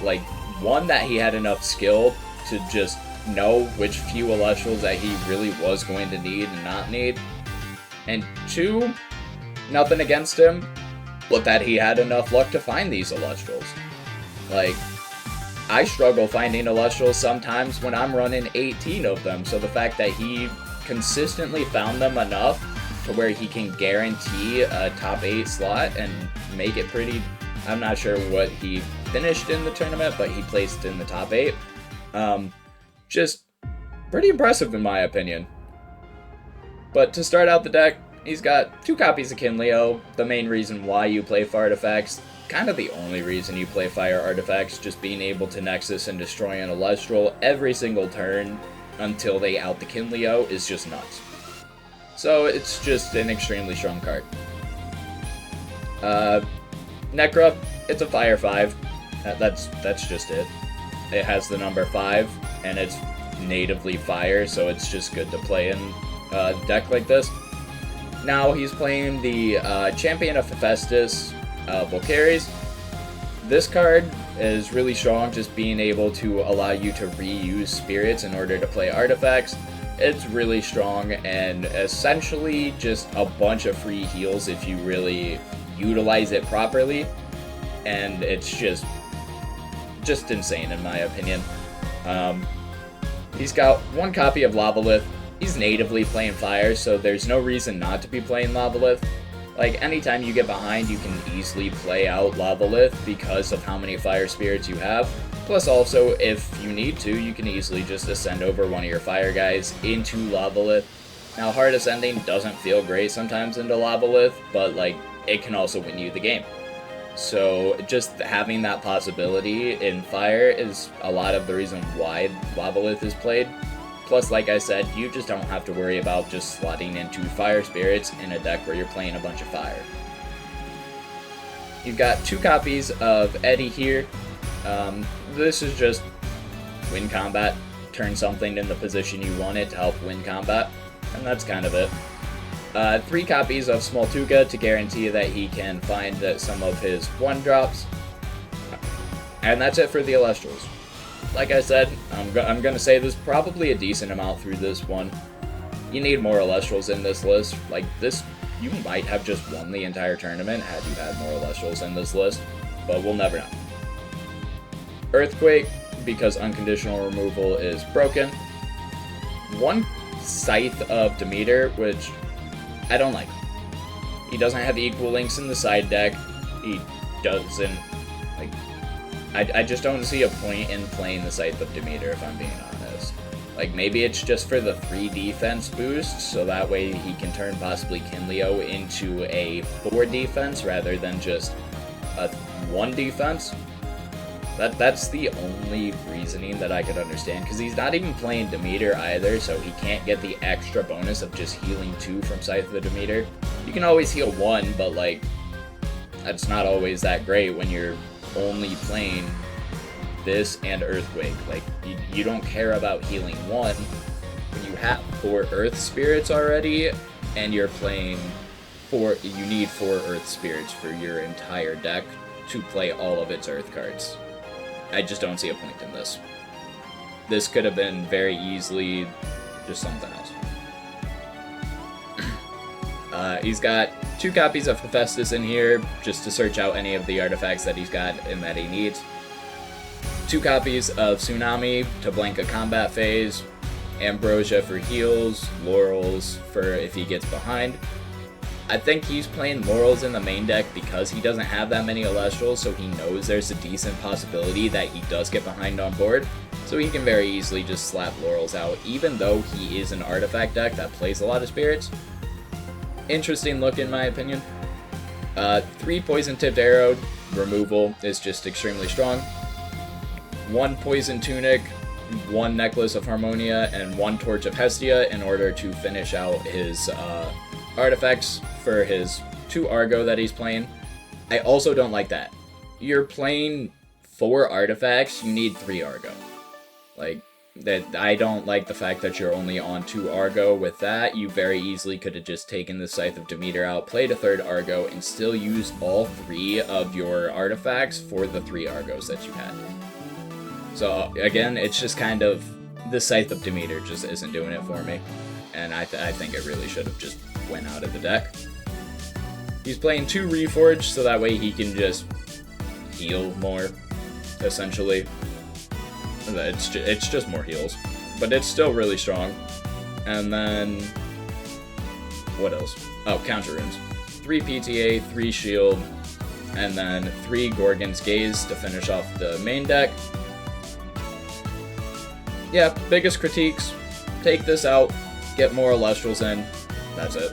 like, one, that he had enough skill to just know which few Elestrals that he really was going to need and not need, and 2, nothing against him, but that he had enough luck to find these Elestrals. Like, I struggle finding Elestrals sometimes when I'm running 18 of them, so the fact that he consistently found them enough to where he can guarantee a top 8 slot and make it pretty... I'm not sure what he finished in the tournament, but he placed in the top 8. Just pretty impressive in my opinion. But to start out the deck, he's got 2 copies of Kinleo. The main reason why you play Fire Artifacts, kind of the only reason you play Fire Artifacts, just being able to Nexus and destroy an Elestral every single turn until they out the Kinleo is just nuts. So it's just an extremely strong card. Necra, it's a Fire 5. That's just it. It has the number 5, and it's natively Fire, so it's just good to play in a deck like this. Now he's playing the Champion of Hephaestus Volcaries. This card is really strong, just being able to allow you to reuse spirits in order to play artifacts. It's really strong and essentially just a bunch of free heals if you really utilize it properly, and it's just insane in my opinion. He's got one copy of Lavalith. He's natively playing fire, so there's no reason not to be playing Lavalith. Like, anytime you get behind, you can easily play out Lavalith because of how many fire spirits you have. Plus also, if you need to, you can easily just ascend over one of your fire guys into Lavalith. Now, hard ascending doesn't feel great sometimes into Lavalith, but like, it can also win you the game. So just having that possibility in fire is a lot of the reason why Lavalith is played. Plus, like I said, you just don't have to worry about just slotting into fire spirits in a deck where you're playing a bunch of fire. You've got 2 copies of Eddie here. This is just win combat, turn something in the position you want it to help win combat, and that's kind of it. 3 copies of Smoltuga to guarantee that he can find some of his 1-drops. And that's it for the Elestrals. Like I said, I'm going to say there's probably a decent amount through this one. You need more Elestrals in this list. Like, this, you might have just won the entire tournament had you had more Elestrals in this list, but we'll never know. Earthquake, because unconditional removal is broken. 1 Scythe of Demeter, which I don't like. He doesn't have equal links in the side deck. He doesn't, like, I just don't see a point in playing the Scythe of Demeter, if I'm being honest. Like, maybe it's just for the 3 defense boost, so that way he can turn possibly Kinleo into a 4 defense rather than just a 1 defense. That's the only reasoning that I could understand, because he's not even playing Demeter either, so he can't get the extra bonus of just healing 2 from Scythe of Demeter. You can always heal 1, but like, that's not always that great when you're only playing this and Earthquake. Like, you don't care about healing 1 when you have 4 Earth Spirits already, and you're playing 4, you need 4 Earth Spirits for your entire deck to play all of its Earth cards. I just don't see a point in this. This could have been very easily just something else. He's got 2 copies of Hephaestus in here, just to search out any of the artifacts that he's got and that he needs. 2 copies of Tsunami to blank a combat phase, Ambrosia for heals, Laurels for if he gets behind. I think he's playing Laurels in the main deck because he doesn't have that many Elestrals, so he knows there's a decent possibility that he does get behind on board, so he can very easily just slap Laurels out, even though he is an artifact deck that plays a lot of spirits. Interesting look in my opinion. 3 Poison Tipped Arrow removal is just extremely strong. 1 Poison Tunic, 1 Necklace of Harmonia, and 1 Torch of Hestia in order to finish out his artifacts for his 2 Argo that he's playing. I also don't like that. You're playing 4 artifacts, you need 3 Argo. Like, that, I don't like the fact that you're only on 2 Argo with that. You very easily could have just taken the Scythe of Demeter out, played a 3rd Argo, and still used all 3 of your artifacts for the 3 Argos that you had. So, again, it's just kind of, the Scythe of Demeter just isn't doing it for me. And I think it really should have just went out of the deck. He's playing 2 Reforged, so that way he can just heal more, essentially. It's just more heals, but it's still really strong. And then, what else? Oh, counter runes. 3 PTA, 3 shield, and then 3 Gorgon's Gaze to finish off the main deck. Yeah, biggest critiques, take this out, get more Elestrals in, that's it.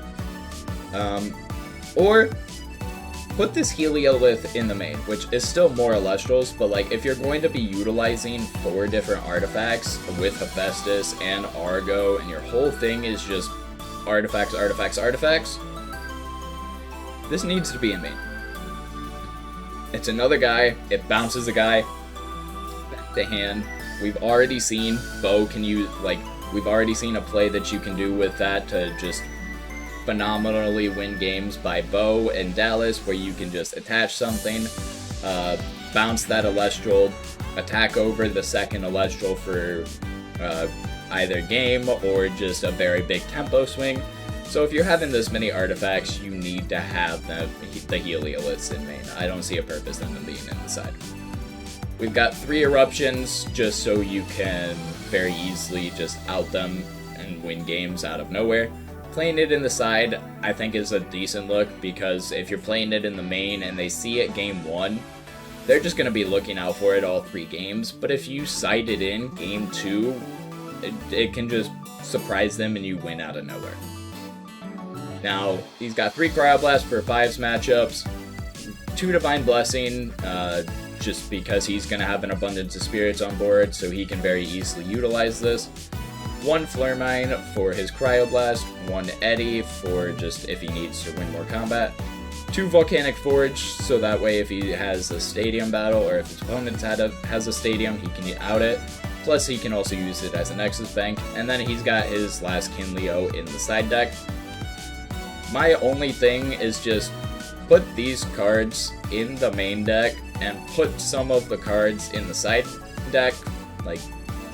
Or put this Heliolith in the main, which is still more Elestrals, but like, if you're going to be utilizing 4 different artifacts with Hephaestus and Argo, and your whole thing is just artifacts, artifacts, artifacts, this needs to be in main. It's another guy, it bounces a guy back to hand. We've already seen Bo can use, like, we've already seen a play that you can do with that to just phenomenally win games by Bo and Dallas, where you can just attach something, bounce that Elestral, attack over the second Elestral for either game or just a very big tempo swing. So if you're having this many artifacts, you need to have the Heliolists in main. I don't see a purpose in them being in the side. We've got 3 eruptions just so you can very easily just out them and win games out of nowhere. Playing it in the side, I think, is a decent look, because if you're playing it in the main and they see it game 1, they're just going to be looking out for it all 3 games. But if you side it in game 2, it can just surprise them and you win out of nowhere. Now, he's got 3 Cryoblast for 5s matchups, 2 Divine Blessing, just because he's going to have an abundance of spirits on board, so he can very easily utilize this. 1 Flare Mine for his Cryoblast, 1 Eddy for just if he needs to win more combat, 2 Volcanic Forge, so that way if he has a stadium battle or if his opponent has a stadium, he can out it. Plus he can also use it as a Nexus Bank, and then he's got his last Kinleo in the side deck. My only thing is just put these cards in the main deck and put some of the cards in the side deck. Like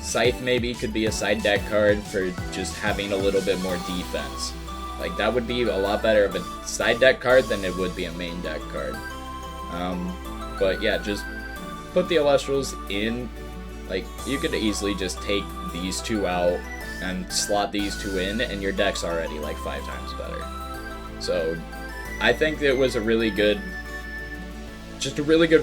Scythe maybe could be a side deck card for just having a little bit more defense. Like that would be a lot better of a side deck card than it would be a main deck card. But yeah, just put the Illustrials in. Like you could easily just take these 2 out and slot these 2 in and your deck's already like 5 times better. So I think it was a really good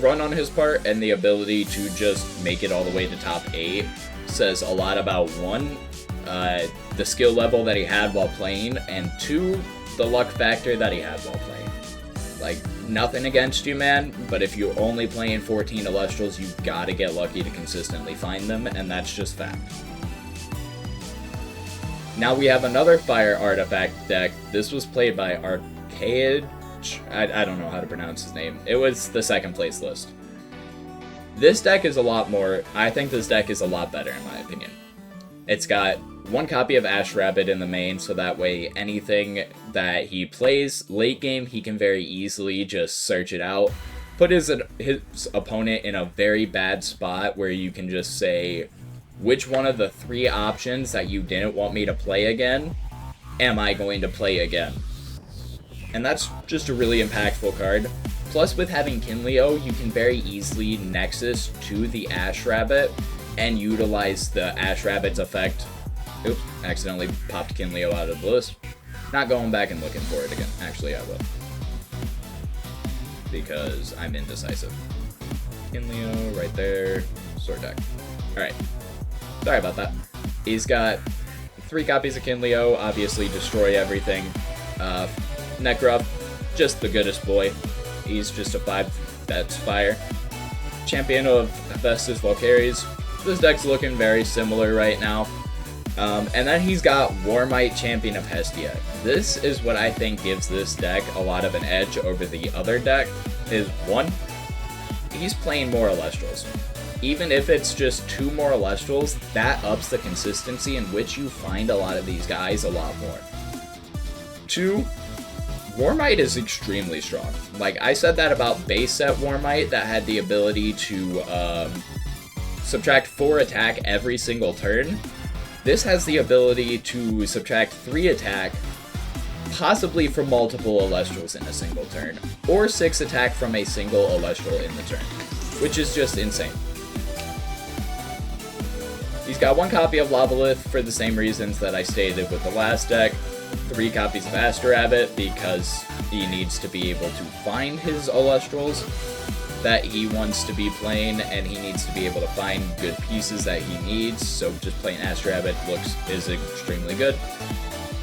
run on his part, and the ability to just make it all the way to top 8 says a lot about 1, the skill level that he had while playing, and 2, the luck factor that he had while playing. Like, nothing against you, man, but if you're only playing 14 Illustrials, you gotta get lucky to consistently find them, and that's just fact. Now we have another Fire Artifact deck. This was played by Arcade. I don't know how to pronounce his name. It was the 2nd place list. This deck is I think this deck is a lot better in my opinion. It's got 1 copy of Ash Rabbit in the main, so that way anything that he plays late game, he can very easily just search it out. Put his opponent in a very bad spot where you can just say, which one of the 3 options that you didn't want me to play again am I going to play again? And that's just a really impactful card. Plus, with having Kinleo, you can very easily Nexus to the Ash Rabbit and utilize the Ash Rabbit's effect. Oops, accidentally popped Kinleo out of the list. Not going back and looking for it again. Actually, I will. Because I'm indecisive. Kinleo right there. Sword deck. Alright. Sorry about that. He's got 3 copies of Kinleo, obviously destroy everything. Necruff, just the goodest boy. He's just a 5 that's fire. Champion of Hephaestus Valkyries. This deck's looking very similar right now. And then he's got Warmite, Champion of Hestia. This is what I think gives this deck a lot of an edge over the other deck. Is 1, he's playing more Illustrials. Even if it's just 2 more Illustrials, that ups the consistency in which you find a lot of these guys a lot more. 2, Warmite is extremely strong. Like, I said that about base set Warmite that had the ability to subtract 4 attack every single turn. This has the ability to subtract 3 attack, possibly from multiple Illustrials in a single turn, or 6 attack from a single Illustral in the turn, which is just insane. He's got 1 copy of Lavalith for the same reasons that I stated with the last deck. 3 copies of Astrabbit because he needs to be able to find his Illustrals that he wants to be playing, and he needs to be able to find good pieces that he needs, so just playing Astrabbit is extremely good.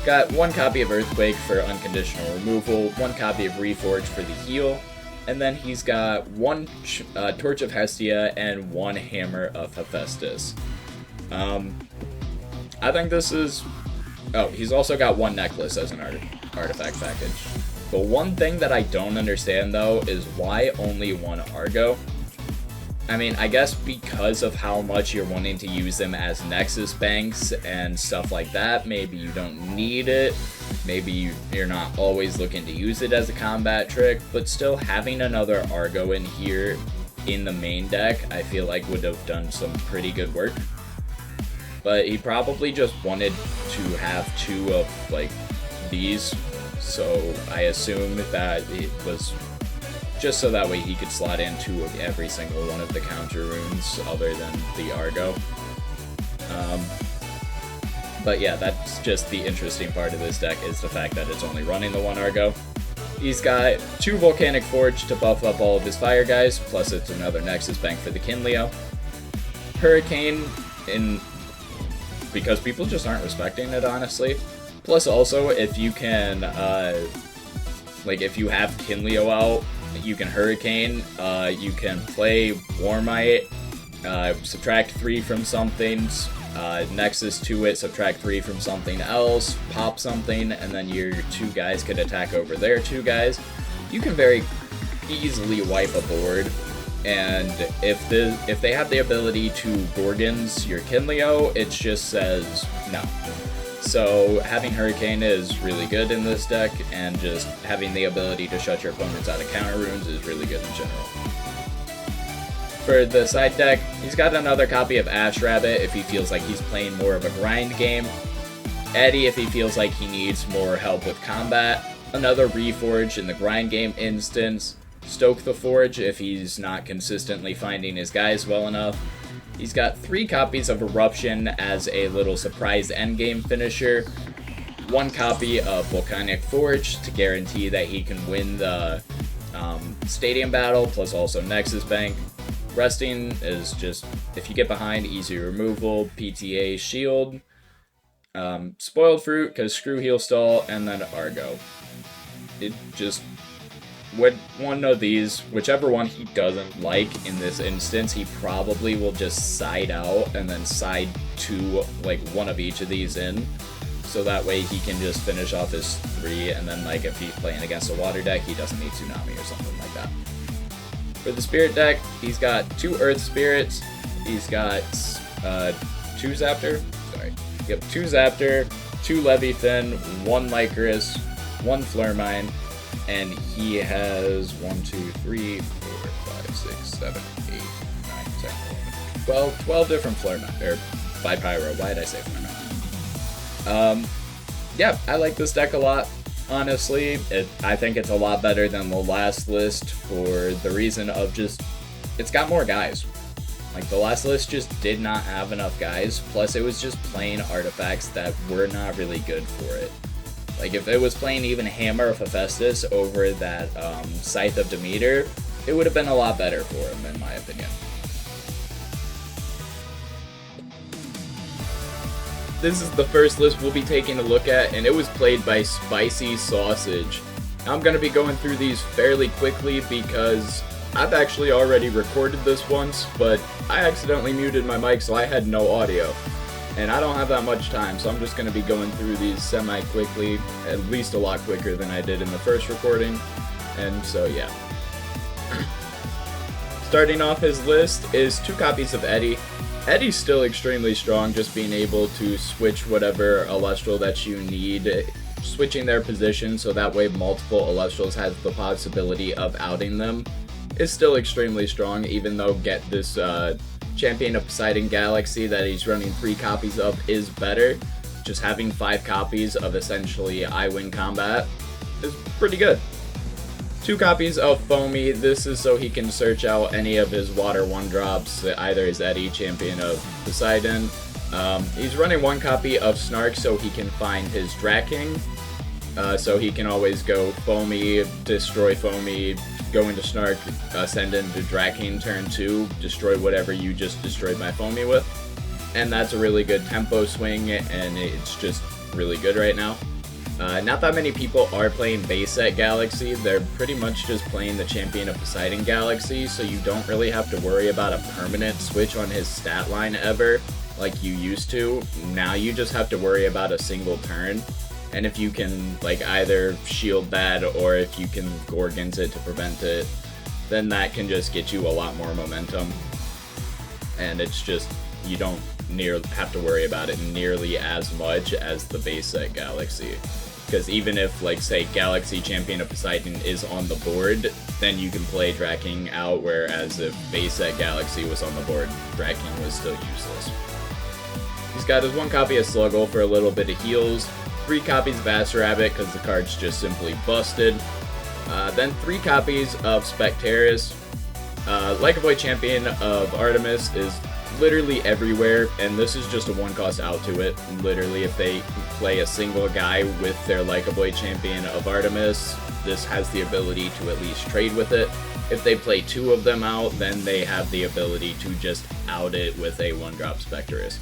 Got 1 copy of Earthquake for unconditional removal, 1 copy of Reforge for the heal, and then he's got 1 Torch of Hestia and 1 Hammer of Hephaestus. I think this is... Oh, he's also got 1 Necklace as an artifact package. The one thing that I don't understand, though, is why only 1 Argo? I mean, I guess because of how much you're wanting to use them as Nexus Banks and stuff like that, maybe you don't need it. Maybe you're not always looking to use it as a combat trick, but still having another Argo in here in the main deck, I feel like would have done some pretty good work. but he probably just wanted to have 2 of, like, these, so I assume that it was just so that way he could slot in 2 of every single one of the counter runes other than the Argo. But yeah, that's just the interesting part of this deck, is the fact that it's only running the 1 Argo. He's got 2 Volcanic Forge to buff up all of his fire guys, plus it's another Nexus Bank for the Kinleo. Hurricane, because people just aren't respecting it, honestly. Plus also, if you can, if you have Kinleo out, you can Hurricane, you can play Warmite, subtract 3 from something, Nexus to it, subtract 3 from something else, pop something, and then your 2 guys could attack over their 2 guys. You can very easily wipe a board, and if they have the ability to Gorgons your Kinleo, it just says no. So having Hurricane is really good in this deck, and just having the ability to shut your opponents out of counter runes is really good in general. For the side deck, he's got another copy of Ash Rabbit if he feels like he's playing more of a grind game. Eddie if he feels like he needs more help with combat. Another Reforge in the grind game instance. Stoke the Forge if he's not consistently finding his guys well enough. He's got 3 copies of Eruption as a little surprise endgame finisher. 1 copy of Volcanic Forge to guarantee that he can win the Stadium Battle, plus also Nexus Bank. Resting is just, if you get behind, easy removal, PTA Shield, Spoiled Fruit, because screw Heal Stall, and then Argo. It just, one of these, whichever one he doesn't like in this instance, he probably will just side out, and then side 2, like, 1 of each of these in, so that way he can just finish off his 3, and then, like, if he's playing against a water deck, he doesn't need Tsunami or something like that. For the Spirit deck, he's got 2 Earth Spirits, he's got 2 Zaptor, 2 Zaptor, 2 Leviathan, 1 Lycurus, 1 Flurmine, and he has 1, 2, 3, 4, 5, 6, 7, 8, 9, 10, 11, 12 different Flurmine, or by Pyro, why did I say Flurmine? Yeah, I like this deck a lot. Honestly, I think it's a lot better than the last list for the reason of just, it's got more guys. Like, the last list just did not have enough guys, plus it was just playing artifacts that were not really good for it. Like, if it was playing even Hammer of Hephaestus over that Scythe of Demeter, it would have been a lot better for him, in my opinion. This is the first list we'll be taking a look at, and it was played by Spicy Sausage. I'm going to be going through these fairly quickly because I've actually already recorded this once, but I accidentally muted my mic so I had no audio. And I don't have that much time, so I'm just going to be going through these semi-quickly, at least a lot quicker than I did in the first recording, and so yeah. Starting off his list is 2 copies of Eddie. Eddie's still extremely strong, just being able to switch whatever Celestial that you need, switching their position so that way multiple Celestials has the possibility of outing them, is still extremely strong, even though get this Champion of Poseidon Galaxy that he's running 3 copies of is better. Just having 5 copies of essentially I win combat is pretty good. 2 copies of Foamy. This is so he can search out any of his water 1-drops, either his Eddie, Champion of Poseidon. He's running 1 copy of Snark so he can find his Draking. So he can always go Foamy, destroy Foamy, go into Snark, send into Draking turn 2, destroy whatever you just destroyed my Foamy with. And that's a really good tempo swing, and it's just really good right now. Not that many people are playing base set Galaxy, they're pretty much just playing the Champion of Poseidon Galaxy, so you don't really have to worry about a permanent switch on his stat line ever, like you used to. Now you just have to worry about a single turn, and if you can like either shield that or if you can Gorgons it to prevent it, then that can just get you a lot more momentum, and it's just, you don't have to worry about it nearly as much as the base set Galaxy. Because even if, like, say, Galaxy Champion of Poseidon is on the board, then you can play Draking out, whereas if base set Galaxy was on the board, Draking was still useless. He's got his 1 copy of Sluggle for a little bit of heals, 3 copies of Ass Rabbit because the card's just simply busted, then 3 copies of Spectaris. Like a Void Champion of Artemis is literally everywhere, and this is just a 1-cost out to it. Literally, if they play a single guy with their Like a Void Champion of Artemis, this has the ability to at least trade with it. If they play 2 of them out, then they have the ability to just out it with a 1-drop Spectaris.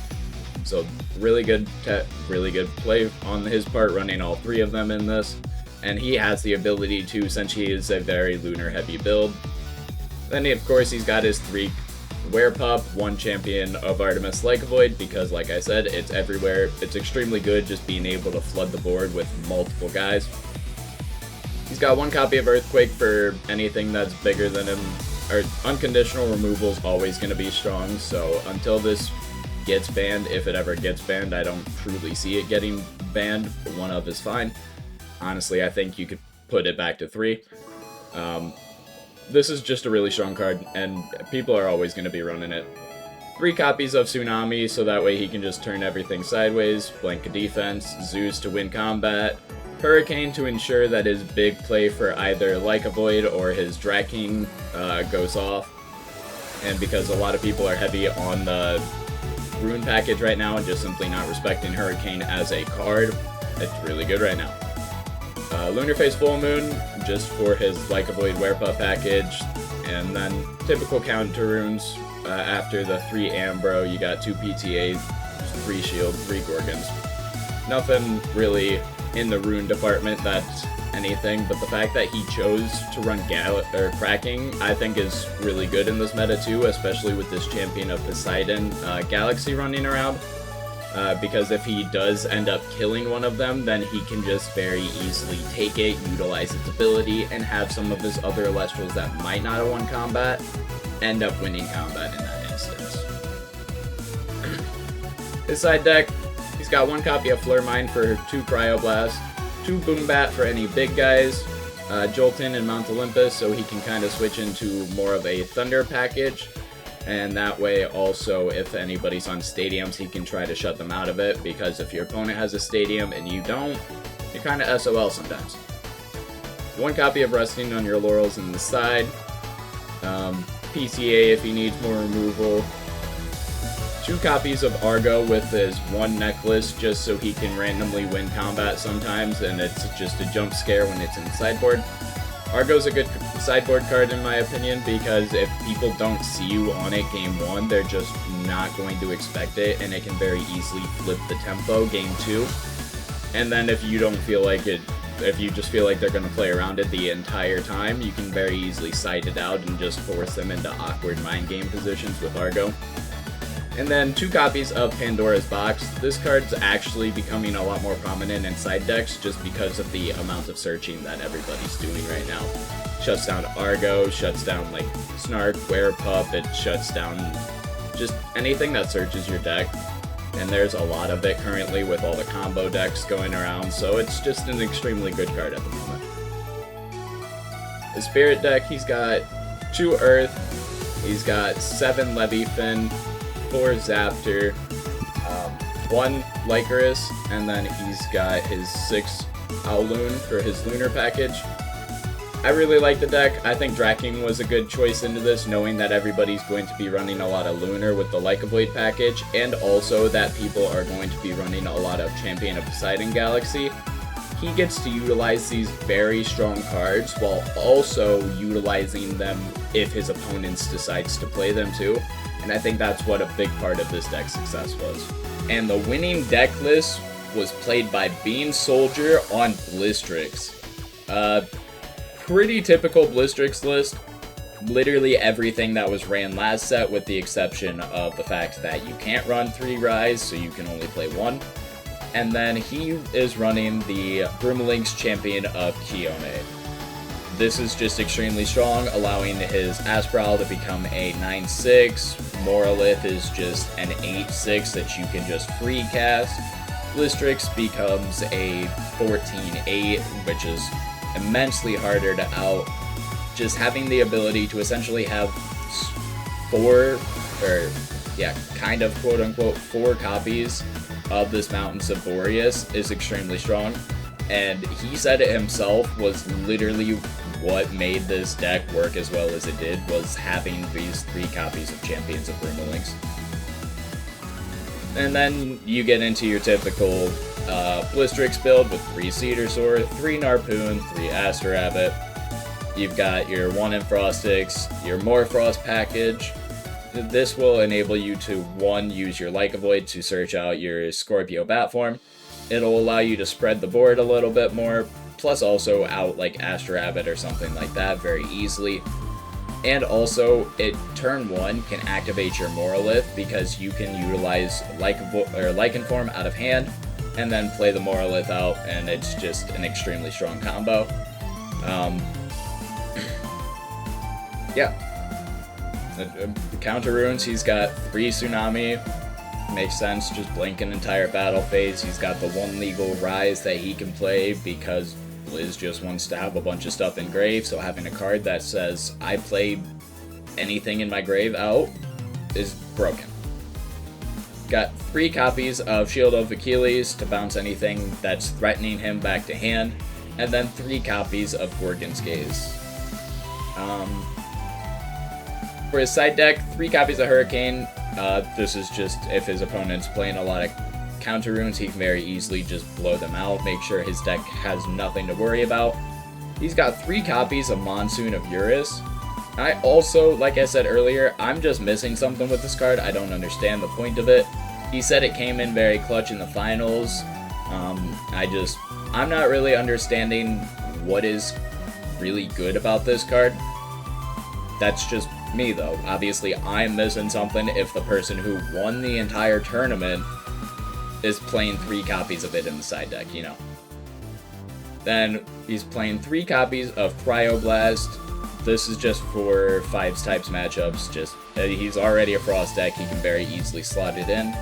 So really good play on his part, running all 3 of them in this. And he has the ability to, since he is a very lunar heavy build. Then of course he's got his 3 Werepup, 1 Champion of Artemis Like a Void, because like I said, it's everywhere. It's extremely good just being able to flood the board with multiple guys. He's got 1 copy of Earthquake for anything that's bigger than him. Or unconditional removal is always going to be strong, so until this gets banned, if it ever gets banned, I don't truly see it getting banned, but 1 of is fine. Honestly, I think you could put it back to 3. This is just a really strong card, and people are always going to be running it. 3 copies of Tsunami, so that way he can just turn everything sideways, blank a defense, Zeus to win combat, Hurricane to ensure that his big play for either Like a Void or his Draking goes off. And because a lot of people are heavy on the Rune package right now and just simply not respecting Hurricane as a card, it's really good right now. Lunar Phase Full Moon, just for his Like a Void Werepup package, and then typical counter runes. After the 3 Ambro, you got 2 PTA, 3 Shield, 3 Gorgons. Nothing really in the rune department that's anything, but the fact that he chose to run Cracking, I think is really good in this meta too, especially with this Champion of Poseidon Galaxy running around. Because if he does end up killing one of them, then he can just very easily take it, utilize its ability, and have some of his other Elestrals that might not have won combat end up winning combat in that instance. His side deck, he's got 1 copy of Flurmine for 2 Cryoblast, 2 Boombat for any big guys, Jolton and Mount Olympus, so he can kind of switch into more of a Thunder package. And that way also, if anybody's on stadiums, he can try to shut them out of it, because if your opponent has a stadium and you don't, you're kind of SOL sometimes. 1 copy of Resting on your Laurels in the side, PTA if he needs more removal, 2 copies of Argo with his 1 Necklace just so he can randomly win combat sometimes, and it's just a jump scare when it's in the sideboard. Argo's a good sideboard card in my opinion, because if people don't see you on it game 1, they're just not going to expect it, and it can very easily flip the tempo game 2. And then if you don't feel like it, if you just feel like they're going to play around it the entire time, you can very easily side it out and just force them into awkward mind game positions with Argo. And then 2 copies of Pandora's Box. This card's actually becoming a lot more prominent in side decks just because of the amount of searching that everybody's doing right now. Shuts down Argo, shuts down like Snark, Werepup, it shuts down just anything that searches your deck. And there's a lot of it currently with all the combo decks going around, so it's just an extremely good card at the moment. The Spirit deck, he's got 2 Earth, he's got 7 Leviathan, 4 Zaptor, 1 Lycaris, and then he's got his 6 Owloon for his Lunar package. I really like the deck. I think Draking was a good choice into this, knowing that everybody's going to be running a lot of Lunar with the Like a Void package, and also that people are going to be running a lot of Champion of Poseidon Galaxy. He gets to utilize these very strong cards while also utilizing them if his opponents decides to play them too. And I think that's what a big part of this deck's success was. And the winning deck list was played by Bean Soldier on Blistrix. Pretty typical Blistrix list. Literally everything that was ran last set, with the exception of the fact that you can't run 3 Rise, so you can only play 1. And then he is running the Brumelink's Champion of Kione. This is just extremely strong, allowing his Asprowl to become a 9/6. Moralith is just an 8/6 that you can just free cast. Blistrix becomes a 14/8, which is immensely harder to out. Just having the ability to essentially have yeah, kind of quote-unquote 4 copies of this Mountains of Boreas is extremely strong. And he said it himself was literally what made this deck work as well as it did, was having these 3 copies of Champions of Brummelings. And then you get into your typical Blistrix build with 3 Cedar Sword, 3 Narpoon, 3 Aster Rabbit. You've got your 1 Enfrostix, your Morfrost package. This will enable you to, 1, use your Lycavoid to search out your Scorpio bat form. It'll allow you to spread the board a little bit more, plus also out like Aster Rabbit or something like that very easily. And also, turn 1 can activate your Morolith because you can utilize Lycan form out of hand and then play the Morolith out, and it's just an extremely strong combo. Yeah. The counter runes, he's got 3 Tsunami. Makes sense, just blink an entire battle phase. He's got the 1 Legal Rise that he can play because Blizz just wants to have a bunch of stuff in grave, so having a card that says, I play anything in my grave out, is broken. Got 3 copies of Shield of Achilles to bounce anything that's threatening him back to hand, and then 3 copies of Gorgon's Gaze. For his side deck, 3 copies of Hurricane. This is just if his opponent's playing a lot of counter runes, he can very easily just blow them out, make sure his deck has nothing to worry about. He's got 3 copies of Monsoon of Eurus. I also, like I said earlier, I'm just missing something with this card. I don't understand the point of it. He said it came in very clutch in the finals. I'm not really understanding what is really good about this card. That's just me though. Obviously I'm missing something if the person who won the entire tournament is playing 3 copies of it in the side deck, you know. Then he's playing 3 copies of Cryoblast. This is just for 5 types matchups. Just he's already a Frost deck, he can very easily slot it in.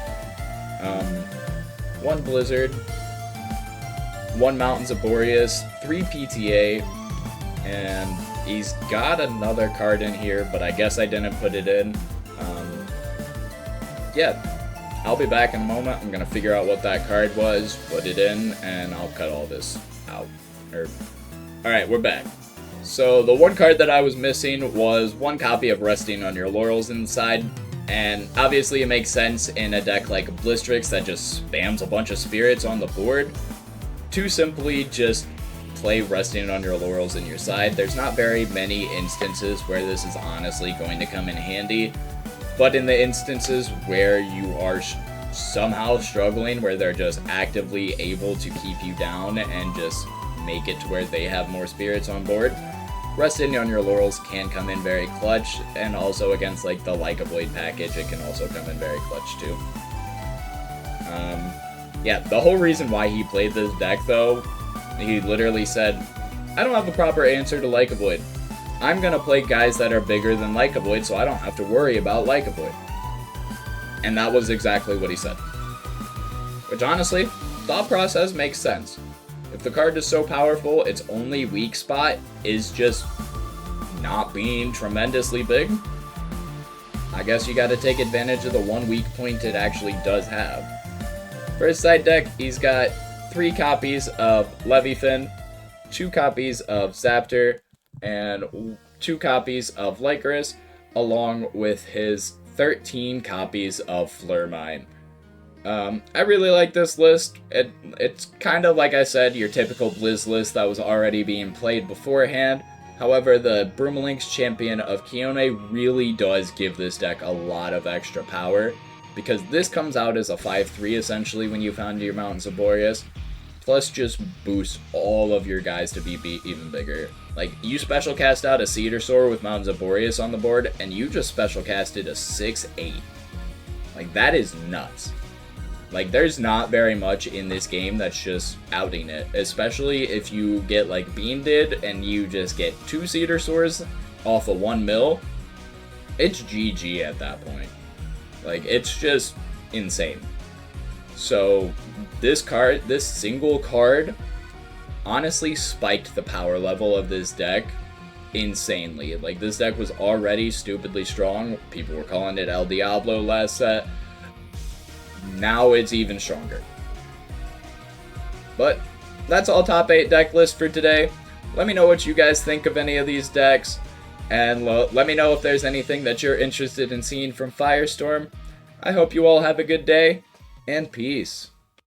1 Blizzard, 1 Mountains of Boreas, 3 PTA, and he's got another card in here, but I guess I didn't put it in. Yeah, I'll be back in a moment. I'm going to figure out what that card was, put it in, and I'll cut all this out. Alright, we're back. So the 1 card that I was missing was 1 copy of Resting on Your Laurels inside, and obviously it makes sense in a deck like Blistrix that just spams a bunch of spirits on the board to simply just play Resting on Your Laurels in your side. There's not very many instances where this is honestly going to come in handy, but in the instances where you are somehow struggling, where they're just actively able to keep you down and just make it to where they have more spirits on board, Resting on Your Laurels can come in very clutch, and also against like the Lycavoid package, it can also come in very clutch too. Yeah, the whole reason why he played this deck though, he literally said, I don't have a proper answer to Lycavoid. I'm gonna play guys that are bigger than Lycavoid so I don't have to worry about Lycavoid. And that was exactly what he said. Which honestly, thought process makes sense. If the card is so powerful, its only weak spot is just not being tremendously big, I guess you gotta take advantage of the 1 weak point it actually does have. For his side deck, he's got 3 copies of Leviathan, 2 copies of Zaptor, and 2 copies of Lycoris, along with his 13 copies of Flurmine. I really like this list. It's kind of, like I said, your typical Blizz list that was already being played beforehand. However, the Brummelings Champion of Kione really does give this deck a lot of extra power, because this comes out as a 5/3 essentially when you found your Mountains of Boreas, plus just boosts all of your guys to be even bigger. Like, you special cast out a Cedar Sword with Mountains of Boreas on the board, and you just special casted a 6/8. Like, that is nuts. Like, there's not very much in this game that's just outing it, especially if you get like Bean did and you just get 2 Cedar Swords off of 1 mil. It's GG at that point. Like, it's just insane. So this single card honestly spiked the power level of this deck insanely. Like, this deck was already stupidly strong. People were calling it El Diablo last set. Now it's even stronger. But that's all top 8 deck list for today. Let me know what you guys think of any of these decks, and let me know if there's anything that you're interested in seeing from Firestorm. I hope you all have a good day, and peace.